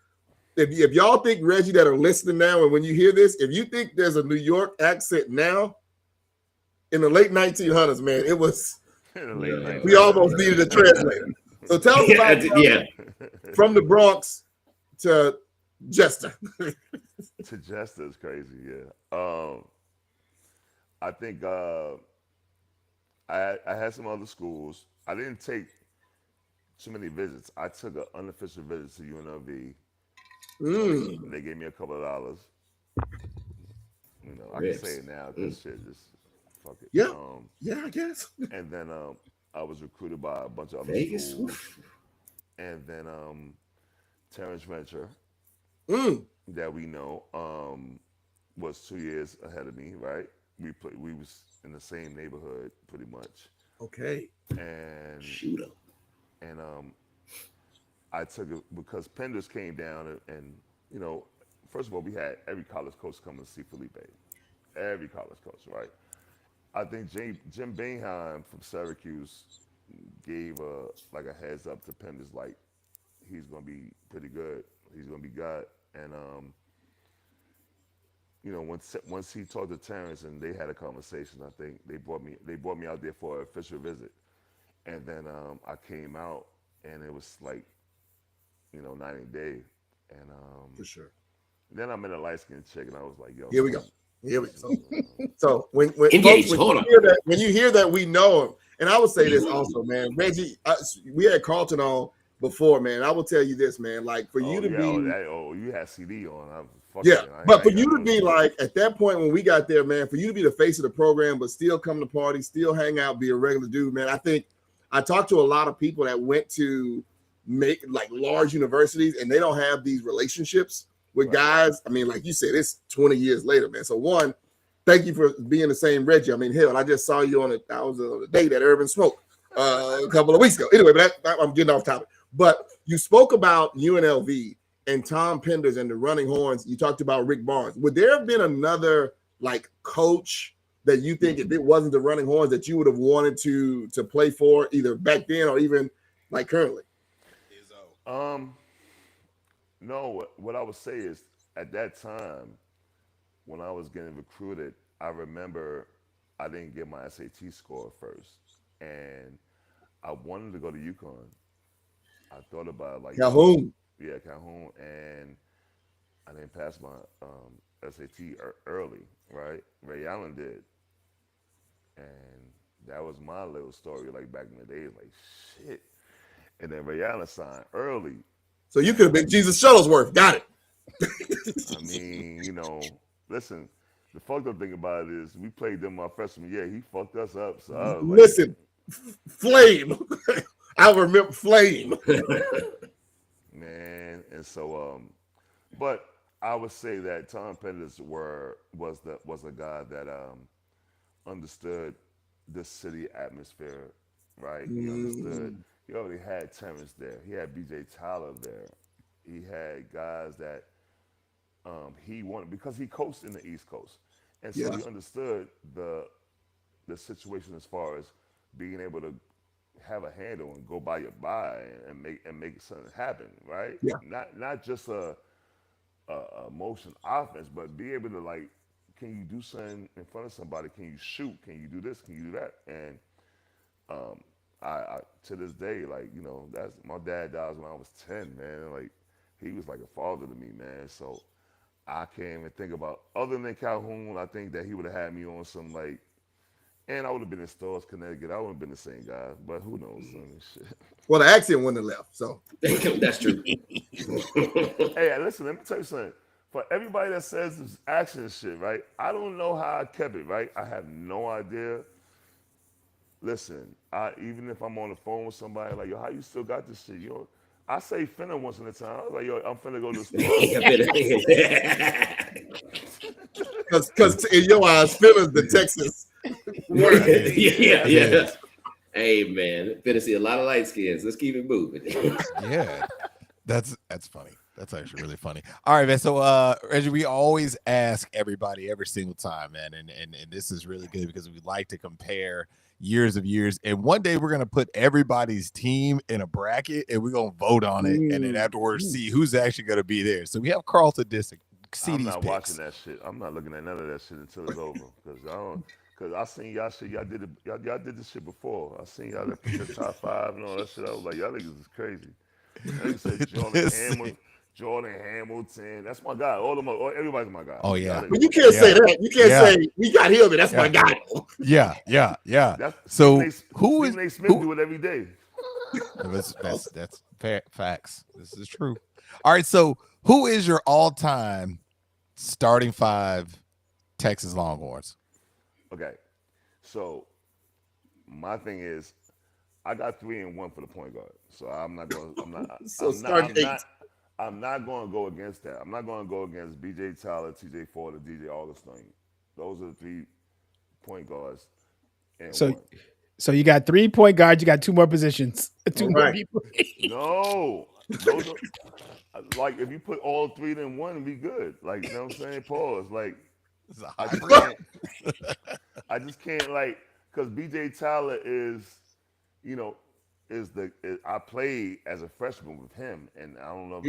if y'all think Reggie that are listening now, and when you hear this, if you think there's a New York accent now, in the late 1900s, man, it was. We almost needed a translator. So tell us about from the Bronx to Jester. To Jester is crazy, yeah. I think I had some other schools. I didn't take too many visits. I took an unofficial visit to UNLV. They gave me a couple of dollars. I can say it now because shit, just fuck it. Yeah, I guess. And then I was recruited by a bunch of other Vegas. schools. And then Terrence Venture, that we know, was 2 years ahead of me, right? We was in the same neighborhood pretty much. Okay. And shoot up. And I took it because Penders came down and first of all, we had every college coach come and see Felipe. Every college coach, right? I think Jim Boeheim from Syracuse gave a heads up to Penders, like he's gonna be pretty good He's gonna be God. And once he talked to Terrence and they had a conversation, I think they brought me out there for an official visit. And then I came out and it was like, night and day. And For sure. then I met a light skinned chick and I was like, yo, Here we go. Here we go. So when Engage. folks, Hold on. when you hear that, we know him. And I would say this also, man. Reggie, we had Carlton on before, man. I will tell you this, man. Like for you to be, you had CD on. But for you to be like at that point when we got there, man, for you to be the face of the program, but still come to parties, still hang out, be a regular dude, man. I think I talked to a lot of people that went to make like large universities and they don't have these relationships with guys. I mean, like you said, it's 20 years later, man. So one, thank you for being the same Reggie. I mean, hell, I just saw you on a date at Urban Smoke a couple of weeks ago. Anyway, but I'm getting off topic. But you spoke about UNLV and Tom Penders and the Running Horns. You talked about Rick Barnes. Would there have been another like coach that you think if it wasn't the Running Horns that you would have wanted to play for either back then or even like currently? No, what I would say is at that time when I was getting recruited, I remember I didn't get my SAT score first, and I wanted to go to UConn. I thought about like Calhoun. Yeah, Calhoun, and I didn't pass my SAT early, right? Ray Allen did, and that was my little story. Like back in the day, like shit. And then Ray Allen signed early. So you could have been Jesus Shuttlesworth. Got it. I mean, listen, the fucked up thing about it is we played them my freshman year. He fucked us up. So I was like, listen, Flame. I remember Flame. Man, and so but I would say that Tom Penders was a guy that understood the city atmosphere, right? He understood. He already had Terrence there. He had B.J. Tyler there. He had guys that he wanted because he coached in the East Coast, and so he understood the situation as far as being able to have a handle and go by your buy and make something happen, right? Yeah. Not just a motion offense, but be able to like, can you do something in front of somebody? Can you shoot? Can you do this? Can you do that? And I to this day, like, that's my dad died when I was 10, man. Like he was like a father to me, man. So I can't even think about other than Calhoun. I think that he would have had me on some like, and I would have been in Stores, Connecticut. I wouldn't have been the same guy, but who knows? I mean, shit. Well, the accent wouldn't have left. So That's true. Hey, listen, let me tell you something. For everybody that says this action shit, right? I don't know how I kept it, right? I have no idea. Listen, even if I'm on the phone with somebody, like, yo, how you still got this shit? I say finna once in a time. I was like, yo, I'm finna go to the store. Because in your eyes, Phil's the Texas. Yeah. Hey, man, finna see a lot of light skins. Let's keep it moving. Yeah, that's funny. That's actually really funny. All right, man. So, Reggie, we always ask everybody every single time, man, and this is really good because we like to compare years. And one day we're gonna put everybody's team in a bracket and we're gonna vote on it, and then afterwards see who's actually gonna be there. So we have Carlton Disick. I'm not watching that shit. I'm not looking at none of that shit until it's over because I seen y'all shit. Y'all did this shit before. I seen y'all that put the top 5 and all that shit. I was like, y'all niggas is crazy. They said Jordan Hamilton. That's my guy. Everybody's my guy. Oh yeah. But you can't say that. You can't say we got him and that's my guy. Yeah. So who is Stephen A. Smith do it every day. That's facts. This is true. All right. So who is your all-time starting 5 Texas Longhorns? Okay. So my thing is, I got 3 and 1 for the point guard. So I'm not going to go against that. I'm not going to go against B.J. Tyler, T.J. Ford, or D.J. Augustine. Those are the 3 point guards. So you got 3 point guards. You got 2 more positions. 2 more people. No. Those are, like, if you put all 3 in one, it'd be good. Like, you know what I'm saying? Pause. Like, I just can't, like, because B.J. Tyler is, I played as a freshman with him, and I don't know.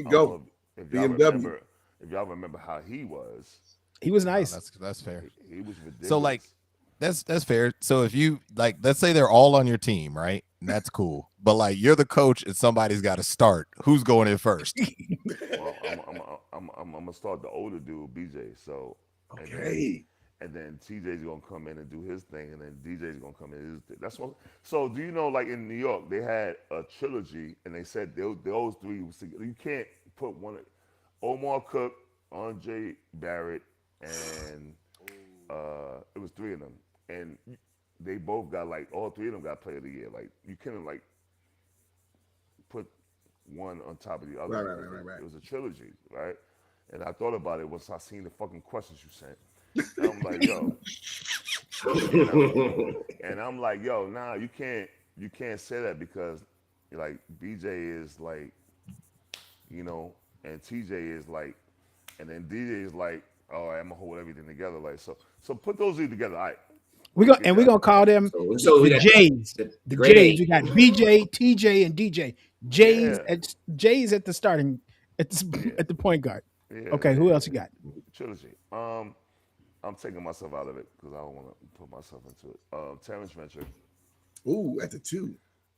if BMW. y'all remember how he was nice. That's fair. he was ridiculous. So like that's fair. So if you like, let's say they're all on your team, right? That's cool. But like you're the coach and somebody's got to start. Who's going in first? Well, I'm gonna start the older dude, BJ. So Okay. and then TJ's gonna come in and do his thing, and then DJ's gonna come in and do his thing. That's what. So do you know, like in New York, they had a trilogy, and they said those three was together. You can't put one. Omar Cook, Andre Barrett, and it was three of them, and they both got like all three of them got Player of the Year. Like you couldn't like put one on top of the other. Right. It was a trilogy, right? And I thought about it once I seen the fucking questions you sent. And I'm like, yo. And I'm like, yo, nah, you can't say that because like BJ is like, you know, and TJ is like, and then DJ is like, all right, I'm gonna hold everything together. Like so put those two together. All right. We're gonna call them So we the got J's. The grade J's. eight. We got BJ, TJ, and DJ. J's at the starting at the point guard. Yeah, Okay, who else you got? Trilogy. I'm taking myself out of it because I don't want to put myself into it. Terrence Venture. Ooh, at the 2.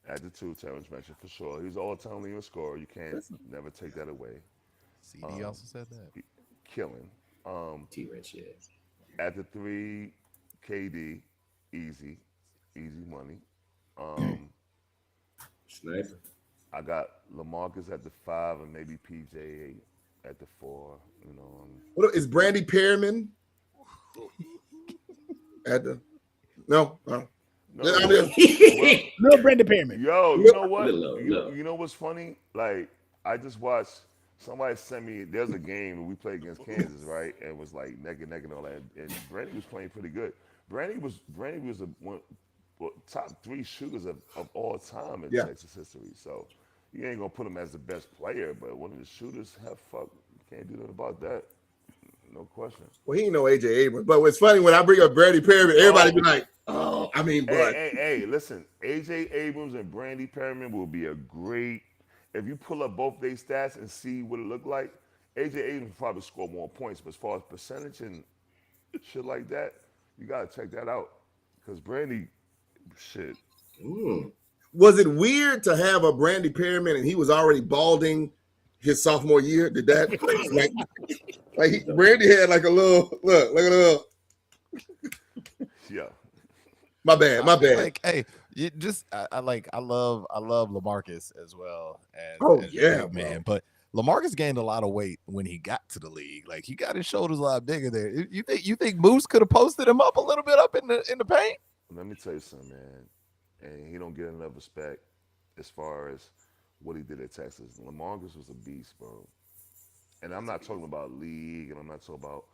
At the 2, Terrence Venture for sure. He's an all-time leading scorer. You can't never take that away. CD also said that. Killing. T-Rich, yeah. At the 3, KD, easy money. Sniper. I got LaMarcus at the 5 and maybe PJ at the 4. You know. What is Brandy Perriman? At the no. No. Little Brandon Perriman. Yo, you know what? Little. You know what's funny? Like I just watched. Somebody sent me. There's a game that we played against Kansas, right? And it was like neck and all that. And Brandy was playing pretty good. Brandy was one top 3 shooters of all time in Texas history. So you ain't gonna put him as the best player, but one of the shooters, have fuck. You can't do nothing about that. No question. Well, he ain't no AJ Abrams. But what's funny when I bring up Brandy Perriman, everybody be like, "Oh, I mean, but hey, listen, AJ Abrams and Brandy Perriman will be a great. If you pull up both their stats and see what it looked like, AJ Abrams will probably score more points. But as far as percentage and shit like that, you gotta check that out. Because Brandy, shit. Was it weird to have a Brandy Perriman and he was already balding his sophomore year? Did that Brandy had like a little look at a little. Yeah. My bad. Like, hey, you just I love LaMarcus as well. As man. But LaMarcus gained a lot of weight when he got to the league. Like he got his shoulders a lot bigger there. You think Moose could have posted him up a little bit up in the paint? Let me tell you something, man. And he don't get enough respect as far as what he did at Texas. LaMarcus was a beast, bro. And I'm not talking about league, and I'm not talking about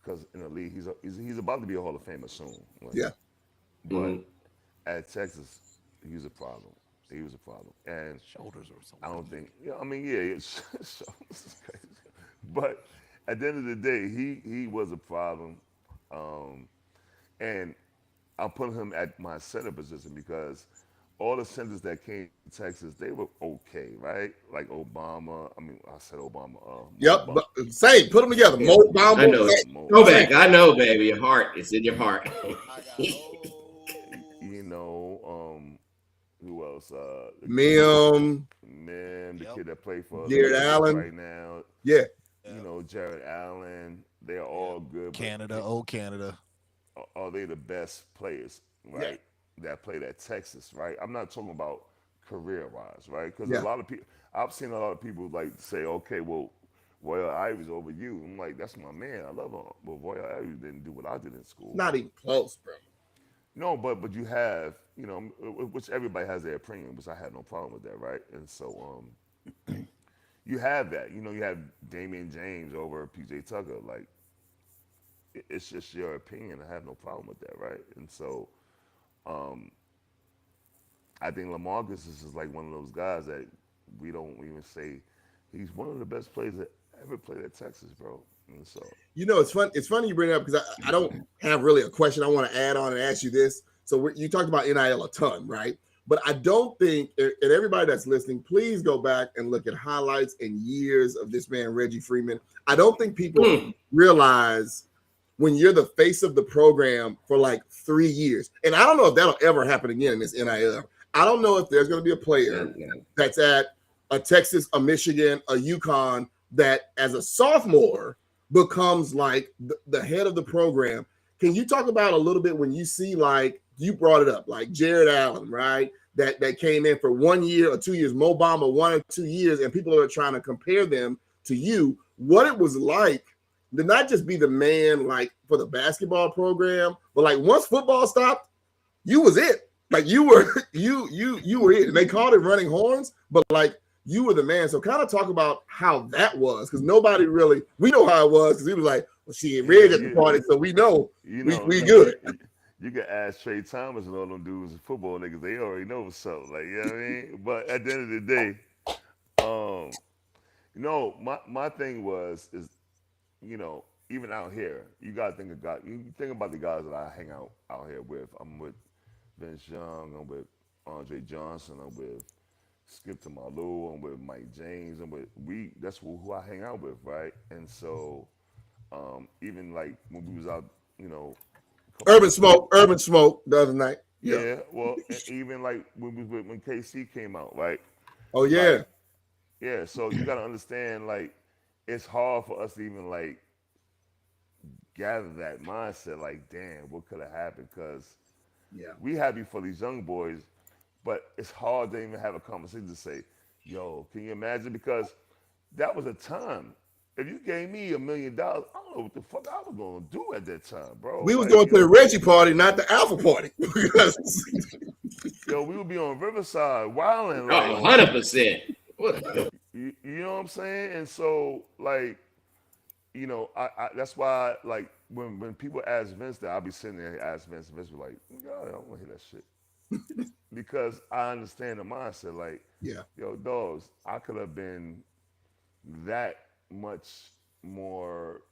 because in the league he's about to be a Hall of Famer soon. Like, yeah. But at Texas, he was a problem. He was a problem. And shoulders or something. I don't think. Yeah, I mean, it's crazy. But at the end of the day, he was a problem. And I'm putting him at my center position because all the centers that came to Texas, they were okay, right? Like Obama. I mean, I said Obama. Yep. Same. Put them together. Mo Obama. I know. Go back. I know, baby. Your heart. It's in your heart. You know, who else? Mim, the kid that played for Jared Allen right now. Yeah. You know, Jared Allen. They are all good. Canada. Are they the best players, right? That played at Texas, right? I'm not talking about career-wise, right? Because a lot of people, I've seen a lot of people like say, okay, well, Royal Ivy's over you. I'm like, that's my man. I love him. But Royal Ivy didn't do what I did in school. Not even close, bro. No, but you have, you know, which everybody has their opinion, which I had no problem with that, right? And so you have that. You know, you have Damian James over PJ Tucker. Like, it's just your opinion. I have no problem with that, right? And so I think LaMarcus is just like one of those guys that we don't even say he's one of the best players that ever played at Texas, bro. And so, you know, it's fun. It's funny you bring it up because I don't have really a question I want to add on and ask you this. So you talked about NIL a ton, right? But I don't think, and everybody that's listening, please go back and look at highlights and years of this man, Reggie Freeman. I don't think people realize when you're the face of the program for like 3 years, and I don't know if that'll ever happen again in this NIL. I don't know if there's going to be a player that's at a Texas, a Michigan, a UConn that as a sophomore becomes like the head of the program. Can you talk about a little bit when you see, like, you brought it up, like Jared Allen, right? That came in for 1 year or 2 years, Mo Bamba 1 or 2 years, and people are trying to compare them to you. What it was like to not just be the man like for the basketball program, but like once football stopped, you was it. Like you were you were it. And they called it running horns, but like you were the man. So kind of talk about how that was, because nobody really, we know how it was, because he was like, well, she Red at the party, so we know, we good. You can ask Trey Thomas and all them dudes, football niggas, they already know what's up. Like, you know what I mean? But at the end of the day, my thing is, even out here, you gotta think of God. You think about the guys that I hang out here with. I'm with Vince Young, I'm with Andre Johnson, I'm with Skip Tamalu, I'm with Mike James, that's who I hang out with, right? And so even like when we was out, Urban Smoke the other night. Yeah. Well, even like when KC came out, right? Oh yeah. Like, yeah. So you gotta understand, like, it's hard for us to even like gather that mindset. Like, damn, what could have happened? Because we happy for these young boys, but it's hard to even have a conversation to say, yo, can you imagine? Because that was a time. If you gave me $1 million, I don't know what the fuck I was gonna do at that time, bro. We was going to the Reggie party, not the Alpha party. Yo, we would be on Riverside, wilding. Like, 100%. You know what I'm saying? And so, like, I that's why, like, when people ask Vince that, I'll be sitting there and ask Vince, and Vince be like, God, I don't want to hear that shit. Because I understand the mindset. Like, yo, dogs, I could have been that much more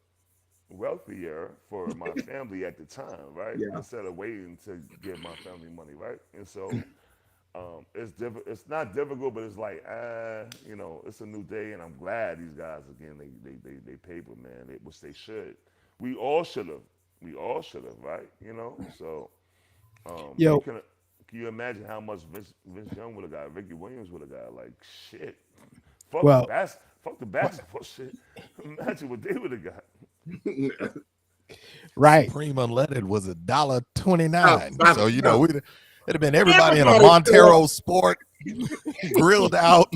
wealthier for my family at the time, right? Instead of waiting to get my family money, right? And so it's not difficult, but it's like it's a new day, and I'm glad these guys again they paper, man, which they should. We all should have, right? So can you imagine how much Vince Young would have got, Ricky Williams would have got? Like, shit. Fuck the basketball shit. Imagine what they would have got. Right. Supreme Unleaded was $1.29. So it'd have been everybody in a Montero Sport grilled out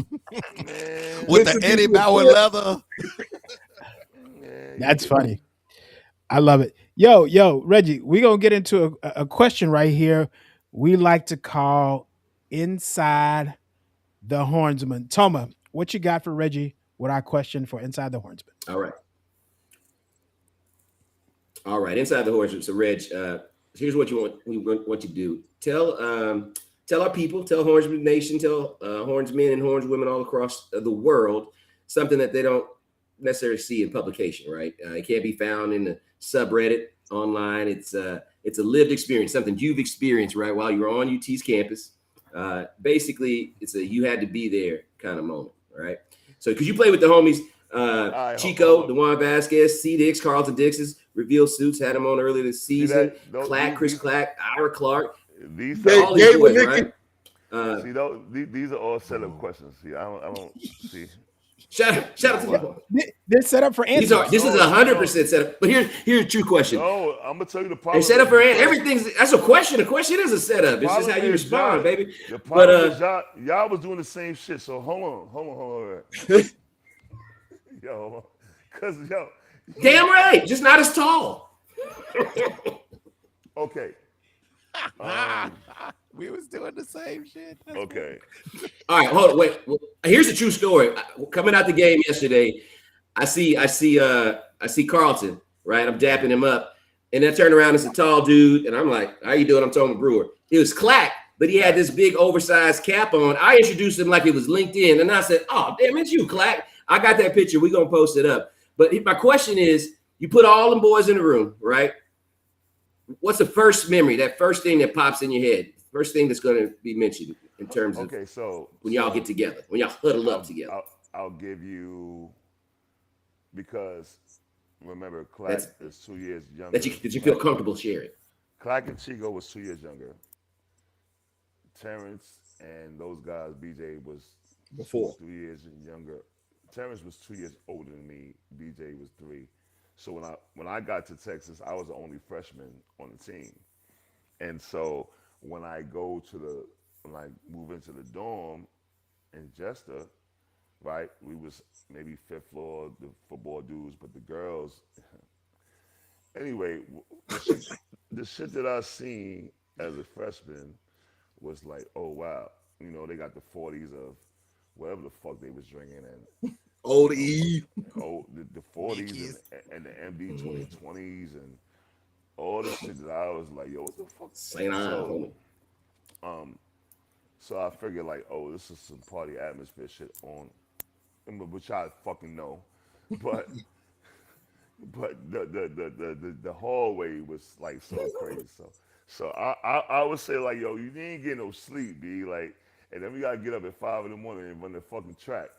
with the Eddie Bauer leather. That's funny. I love it. Yo, Reggie, we're gonna get into a question right here. We like to call Inside the Hornsman. Toma, what you got for Reggie with our question for Inside the Hornsman? All right. Inside the Hornsman. So, Reg, here's what we want you to do. Tell our people, tell Hornsman Nation, tell hornsmen and hornswomen all across the world something that they don't necessarily see in publication, right? It can't be found in the subreddit online. It's a lived experience, something you've experienced, right, while you're on UT's campus. Basically, it's a you had to be there kind of moment, right? So, because you play with the homies, Chico, DeJuan Vasquez, C. Dix, Carlton Dix's, Reveal Suits, had him on earlier this season. Chris Clack, Ira Clark. These all these boys, right? These are all setup questions. See, I don't see. Shout out to them. They're set up for answers. This is 100% set up. But here's a true question. No, I'm gonna tell you the problem. They set up for everything's. That's a question. A question is a setup. It's just how you respond, baby. The problem is y'all was doing the same shit. So hold on. Yo, damn right, just not as tall. Okay. We was doing the same shit. Okay. All right, hold on, wait. Here's a true story. Coming out the game yesterday, I see Carlton, right? I'm dapping him up, and I turn around, it's a tall dude, and I'm like, "How you doing?" I'm Toma Brewer. It was Clack, but he had this big oversized cap on. I introduced him like it was LinkedIn, and I said, "Oh, damn, it's you, Clack." I got that picture. We're gonna post it up. But my question is, you put all them boys in the room, right? What's the first memory, that first thing that pops in your head? First thing that's going to be mentioned in terms of so when y'all get together, when y'all huddle up together. I'll give you, because remember, Clack is 2 years younger. That you feel comfortable sharing. Clack and Chico was 2 years younger. Terrence and those guys, BJ was Before. 3 years younger. Terrence was 2 years older than me. BJ was 3. So when I got to Texas, I was the only freshman on the team. And so when I move into the dorm in Jester, right, we was maybe 5th floor, the football dudes, but the girls. Anyway, the shit that I seen as a freshman was like, oh wow, they got the 40s of whatever the fuck they was drinking, and Old E. the 40s and the MD 2020s and all the shit that I was like, yo, what the fuck? So I figured like, oh, this is some party atmosphere shit on, which I fucking know, but the hallway was like so crazy. So I would say like, yo, you didn't get no sleep, B. Like, and then we gotta get up at 5 in the morning and run the fucking track,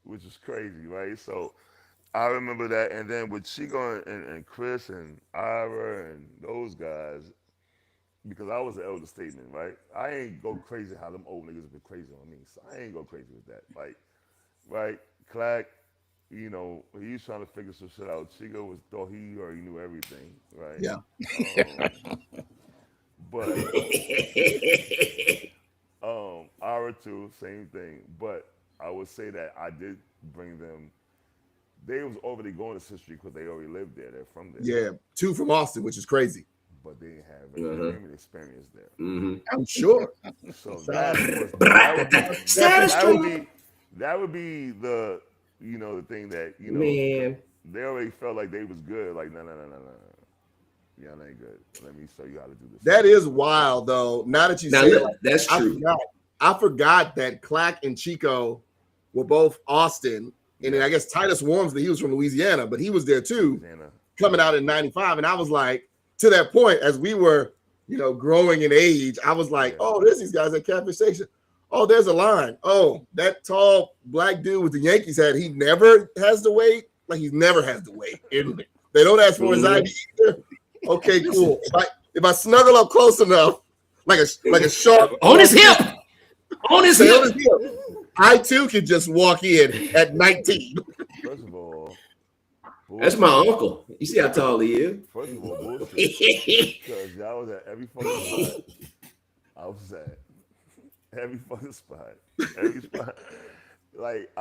which is crazy, right? So I remember that, and then with Chico and Chris and Ira and those guys, because I was the elder statesman, right? I ain't go crazy how them old niggas been crazy on me, so I ain't go crazy with that. Like, right? Clack, he was trying to figure some shit out. Chico thought he already knew everything, right? Yeah. But Ira too, same thing. But I would say that I did bring them. They was already going to Sixth Street because they already lived there. They're from there. Yeah, 2 from Austin, which is crazy. But they didn't have entertainment experience there. Mm-hmm. I'm sure. So that would be the the thing that Man. they already felt like they was good. Like no. Y'all ain't good. Let me show you how to do this. That is wild, though. Now that you say it, that's true. I forgot that Clack and Chico were both Austin, and then I guess Titus Wormsley, he was from Louisiana, but he was there too, coming out in '95. And I was like, to that point, as we were, growing in age, I was like, oh, there's these guys at Catfish Station. Oh, there's a line. Oh, that tall black dude with the Yankees hat, he never has to wait. Like, he never has to wait. And they don't ask for his ID either. Okay, cool. If I snuggle up close enough, like a shark on his hip, I too can just walk in at 19. First of all, that's my uncle. You see how tall he is. First of all, bullshit. Because y'all was at every fucking spot. I was at every fucking spot. Every spot. Like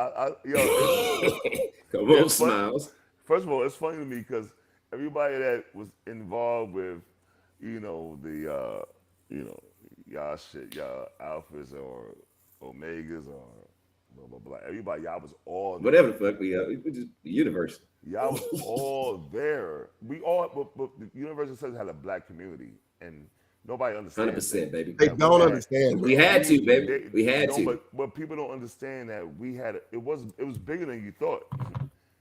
Come on, Smiles. First of all, it's funny to me because everybody that was involved with, y'all shit, y'all alphas or omegas or blah blah blah. Everybody, y'all was all there. Whatever the fuck we just the universe. Y'all was all there. We all, but the University of Texas had a black community, and nobody understands. 100%, baby. They don't understand. We had to, baby. We had to. But people don't understand that we had it was bigger than you thought.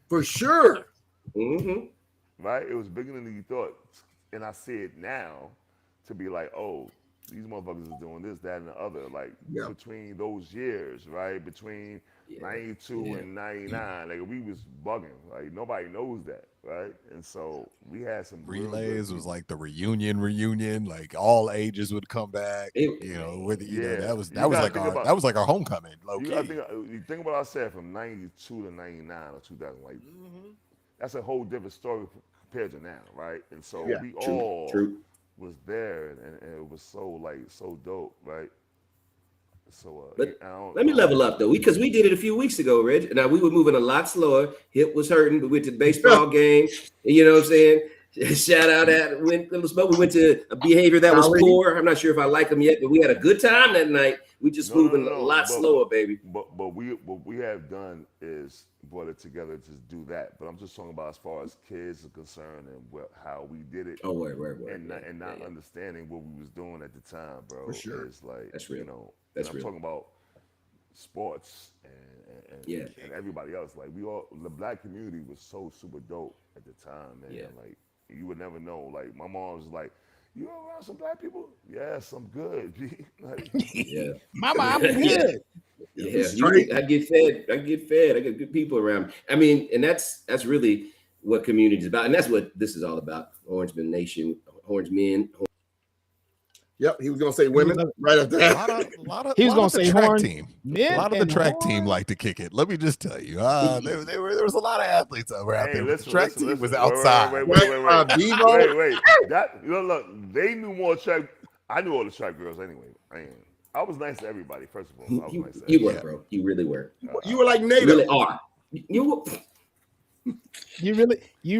For sure. Mm-hmm. Right? It was bigger than you thought. And I see it now to be like, oh, these motherfuckers is doing this, that, and the other. Like, between those years, right? Between 92 and 99, like, we was bugging. Like, nobody knows that, right? And so we had some relays. Was like the reunion. Like, all ages would come back. That was like our homecoming. You think about what I said from 92 to 99 or 2000. Like, that's a whole different story compared to now, right? And so we all was there, and it was so dope, right? So, let me level up though, because we did it a few weeks ago, Reg. Now we were moving a lot slower. Hip was hurting, but we went to the baseball game. You know what I'm saying? Shout out at we went to a behavior that was poor. I'm not sure if I like them yet, but we had a good time that night. We just moving a lot slower, baby. But what we have done is brought it together to do that. But I'm just talking about as far as kids are concerned and how we did it. Oh, word. And not understanding what we was doing at the time, bro. For sure. It's like, that's real. I'm talking about sports and everybody else. Like, the black community was so super dope at the time, man. Yeah. Like, you would never know. Like, my mom was like, You around some black people? Yes, I'm good. G. Like, Yeah. Mama, I'm Yeah. good. Yeah, Straight. I get fed. I get fed. I get good people around me. I mean, and that's really what community is about, and that's what this is all about. Hornsman Nation, Hornsmen. Yep, he was gonna say women right after A that. He was lot gonna of the say track horn, team. A men lot of the and track team horn. like to kick it. Let me just tell you, there was a lot of athletes over out hey, there. But the listen, track listen, team was listen. outside. Devo. That look. They knew more track. I knew all the track girls anyway. I was nice to everybody. First of all, I was nice to You were, everybody. bro. You really were. You were like You NATO. really are. You You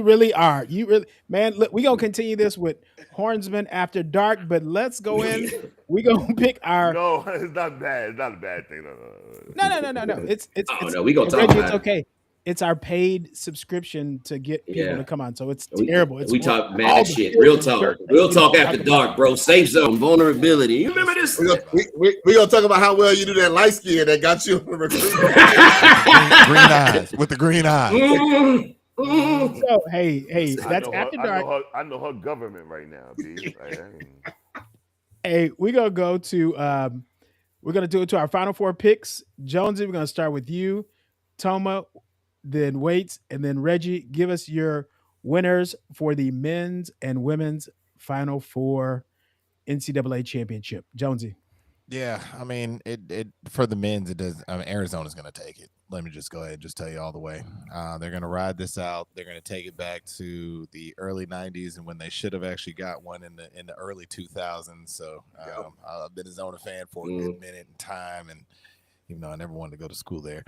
really are. You really, man. Look, we gonna continue this with Hornsman after dark, but let's go in. We gonna pick our. No, it's not bad. It's not a bad thing. No. It's Oh no, we gonna talk Reggie. It's about it. okay. It's our paid subscription to get people Yeah. to come on. So it's We, terrible. It's we all talk the mad shit. Real talk. dirt that Real we talk don't after talk dark, bro. Safe zone, vulnerability. You remember this? We gonna talk about how well you do that light skin that got you on the recruit. Green eyes with the green eyes. So hey, that's after dark. I know her government right now, B. Hey, we're gonna go to we're gonna do it to our final four picks. Jonesy, we're gonna start with you, Toma, then Waits, and then Reggie. Give us your winners for the men's and women's final four NCAA championship. Jonesy. Yeah, I mean, it for the men's, it does. I mean, Arizona's going to take it. Let me just go ahead and just tell you all the way. They're going to ride this out. They're going to take it back to the early '90s and when they should have actually got one in the early 2000s. So I've been a Zona fan for a good minute in time, and even though I never wanted to go to school there.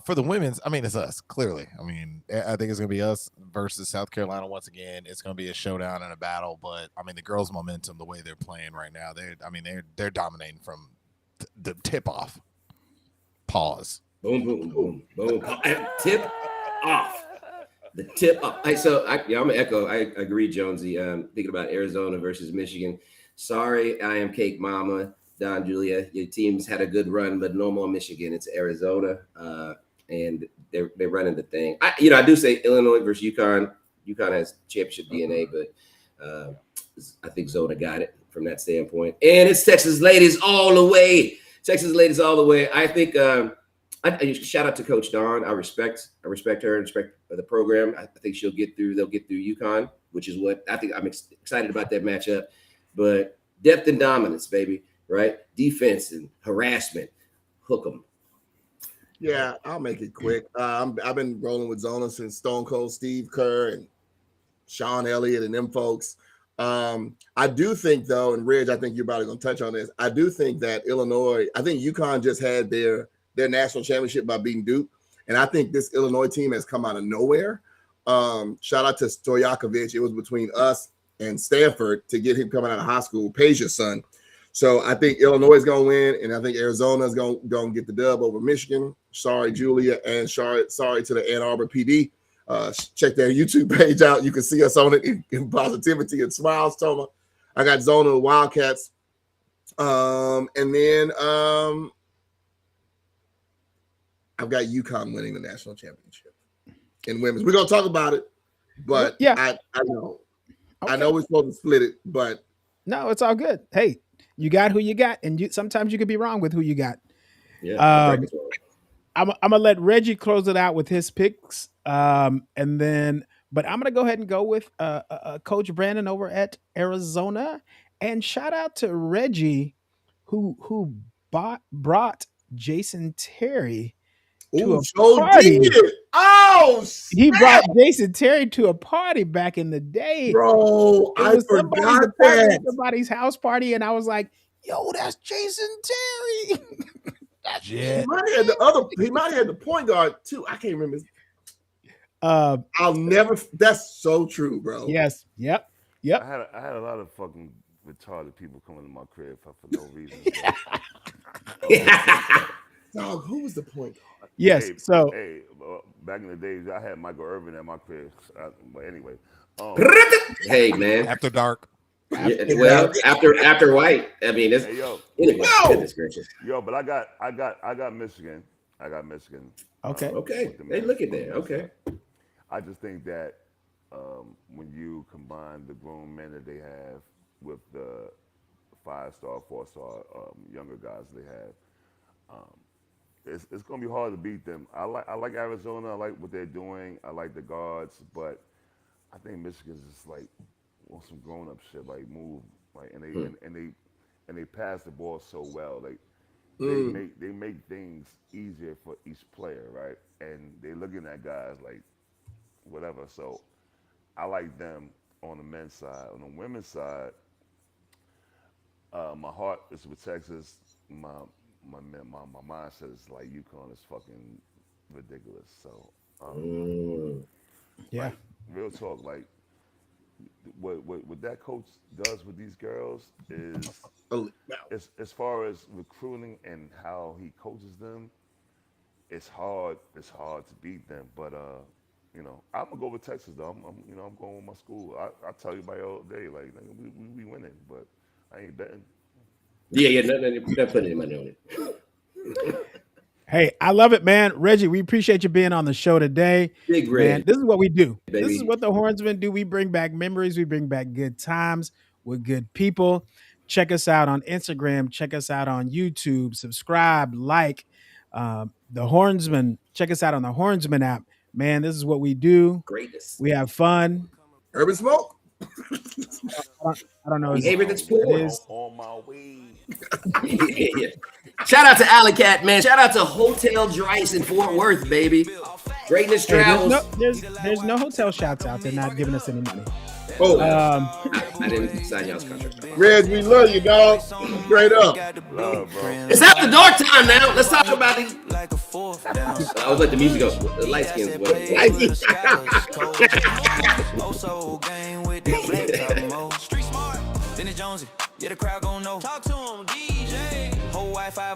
For the women's, I mean, it's us, clearly. I mean, I think it's going to be us versus South Carolina once again. It's going to be a showdown and a battle, but, I mean, the girls' momentum, the way they're playing right now, they're dominating from the tip-off. Pause. Boom, boom, boom, boom. Tip off. The tip off. I'm going to echo. I agree, Jonesy. Thinking about Arizona versus Michigan. Sorry, I am Cake Mama. Don Julia, your team's had a good run, but no more Michigan. It's Arizona, and they're running the thing. I do say Illinois versus UConn. UConn has championship DNA, but I think Zona got it from that standpoint. And it's Texas ladies all the way. Texas ladies all the way. I think. I shout out to Coach Dawn. I respect her and respect the program. I think she'll get through. They'll get through UConn, which is what I think. I'm excited about that matchup. But depth and dominance, baby. Right? Defense and harassment. Hook them. Yeah, I'll make it quick. I've been rolling with Zona since Stone Cold Steve Kerr and Sean Elliott and them folks. I do think, though, and Reg, I think you're probably going to touch on this. I do think that Illinois, I think UConn just had their national championship by beating Duke. And I think this Illinois team has come out of nowhere. Shout out to Stojakovic. It was between us and Stanford to get him coming out of high school, Peja's son. So I think Illinois is going to win, and I think Arizona is going to get the dub over Michigan. Sorry, Julia, and sorry to the Ann Arbor PD. Check their YouTube page out. You can see us on it in positivity and smiles, Toma. I got Zona Wildcats. And then I've got UConn winning the national championship in women's. We're going to talk about it, but Yeah. I know. Okay. I know we're supposed to split it, but No, it's all good. Hey, you got who you got, and sometimes you could be wrong with who you got. Yeah. I'm gonna let Reggie close it out with his picks, and then, but I'm gonna go ahead and go with Coach Brandon over at Arizona, and shout out to Reggie, who brought Jason Terry to a party. Oh, He brought Jason Terry to a party back in the day. bro, I forgot that. Somebody's house party, and I was like, "Yo, that's Jason Terry." That's He it. might have had the point guard too. I can't remember. I'll never. That's so true, bro. Yes. Yep. I had a lot of fucking retarded people coming to my crib for no reason. Dog, who was the point guard? Yes. Back in the days, I had Michael Irvin at my crib. But anyway, hey man, After dark. Yeah, well, after White, I mean, that's anyway. Goodness gracious. Yo, but I got Michigan. Okay. Okay. Hey, look at that. Okay. I just think that when you combine the grown men that they have, with the 5-star, 4-star younger guys they have. It's gonna be hard to beat them. I like Arizona. I like what they're doing. I like the guards, but I think Michigan's just like on some grown up shit. Like move, like and they pass the ball so well. Like they make things easier for each player, right? And they looking at guys like whatever. So I like them on the men's side. On the women's side, my heart is with Texas. My mindset is like UConn is fucking ridiculous. So Yeah. like, real talk, like what that coach does with these girls is as far as recruiting and how he coaches them, it's hard to beat them. But I'm gonna go with Texas though. I'm going with my school. I tell everybody all day, like we winning, but I ain't betting. Yeah, not putting any money on it. Hey, I love it, man. Reggie, we appreciate you being on the show today. Big Man, Reg, this is what we do. baby. This is what the Hornsmen do. We bring back memories. We bring back good times with good people. Check us out on Instagram. Check us out on YouTube. Subscribe, like the Hornsmen. Check us out on the Hornsmen app. Man, this is what we do. Greatness. We have fun. Urban Smoke. I don't know. Behavior that's It poor. is. On my way. Yeah. Shout out to Alley Cat, man. Shout out to Hotel Drice in Fort Worth, baby. Greatness Hey, Travels. there's no hotel shouts out. They're not giving us any money. Oh, I didn't sign y'all's contract. Reg, we love you, dog. Straight up. Love, bro. It's after dark time now. Let's talk about it. I was like the music go. The light skins. Jonesy, yeah, the crowd gon' know. Talk to him, DJ. Whole Wi-Fi.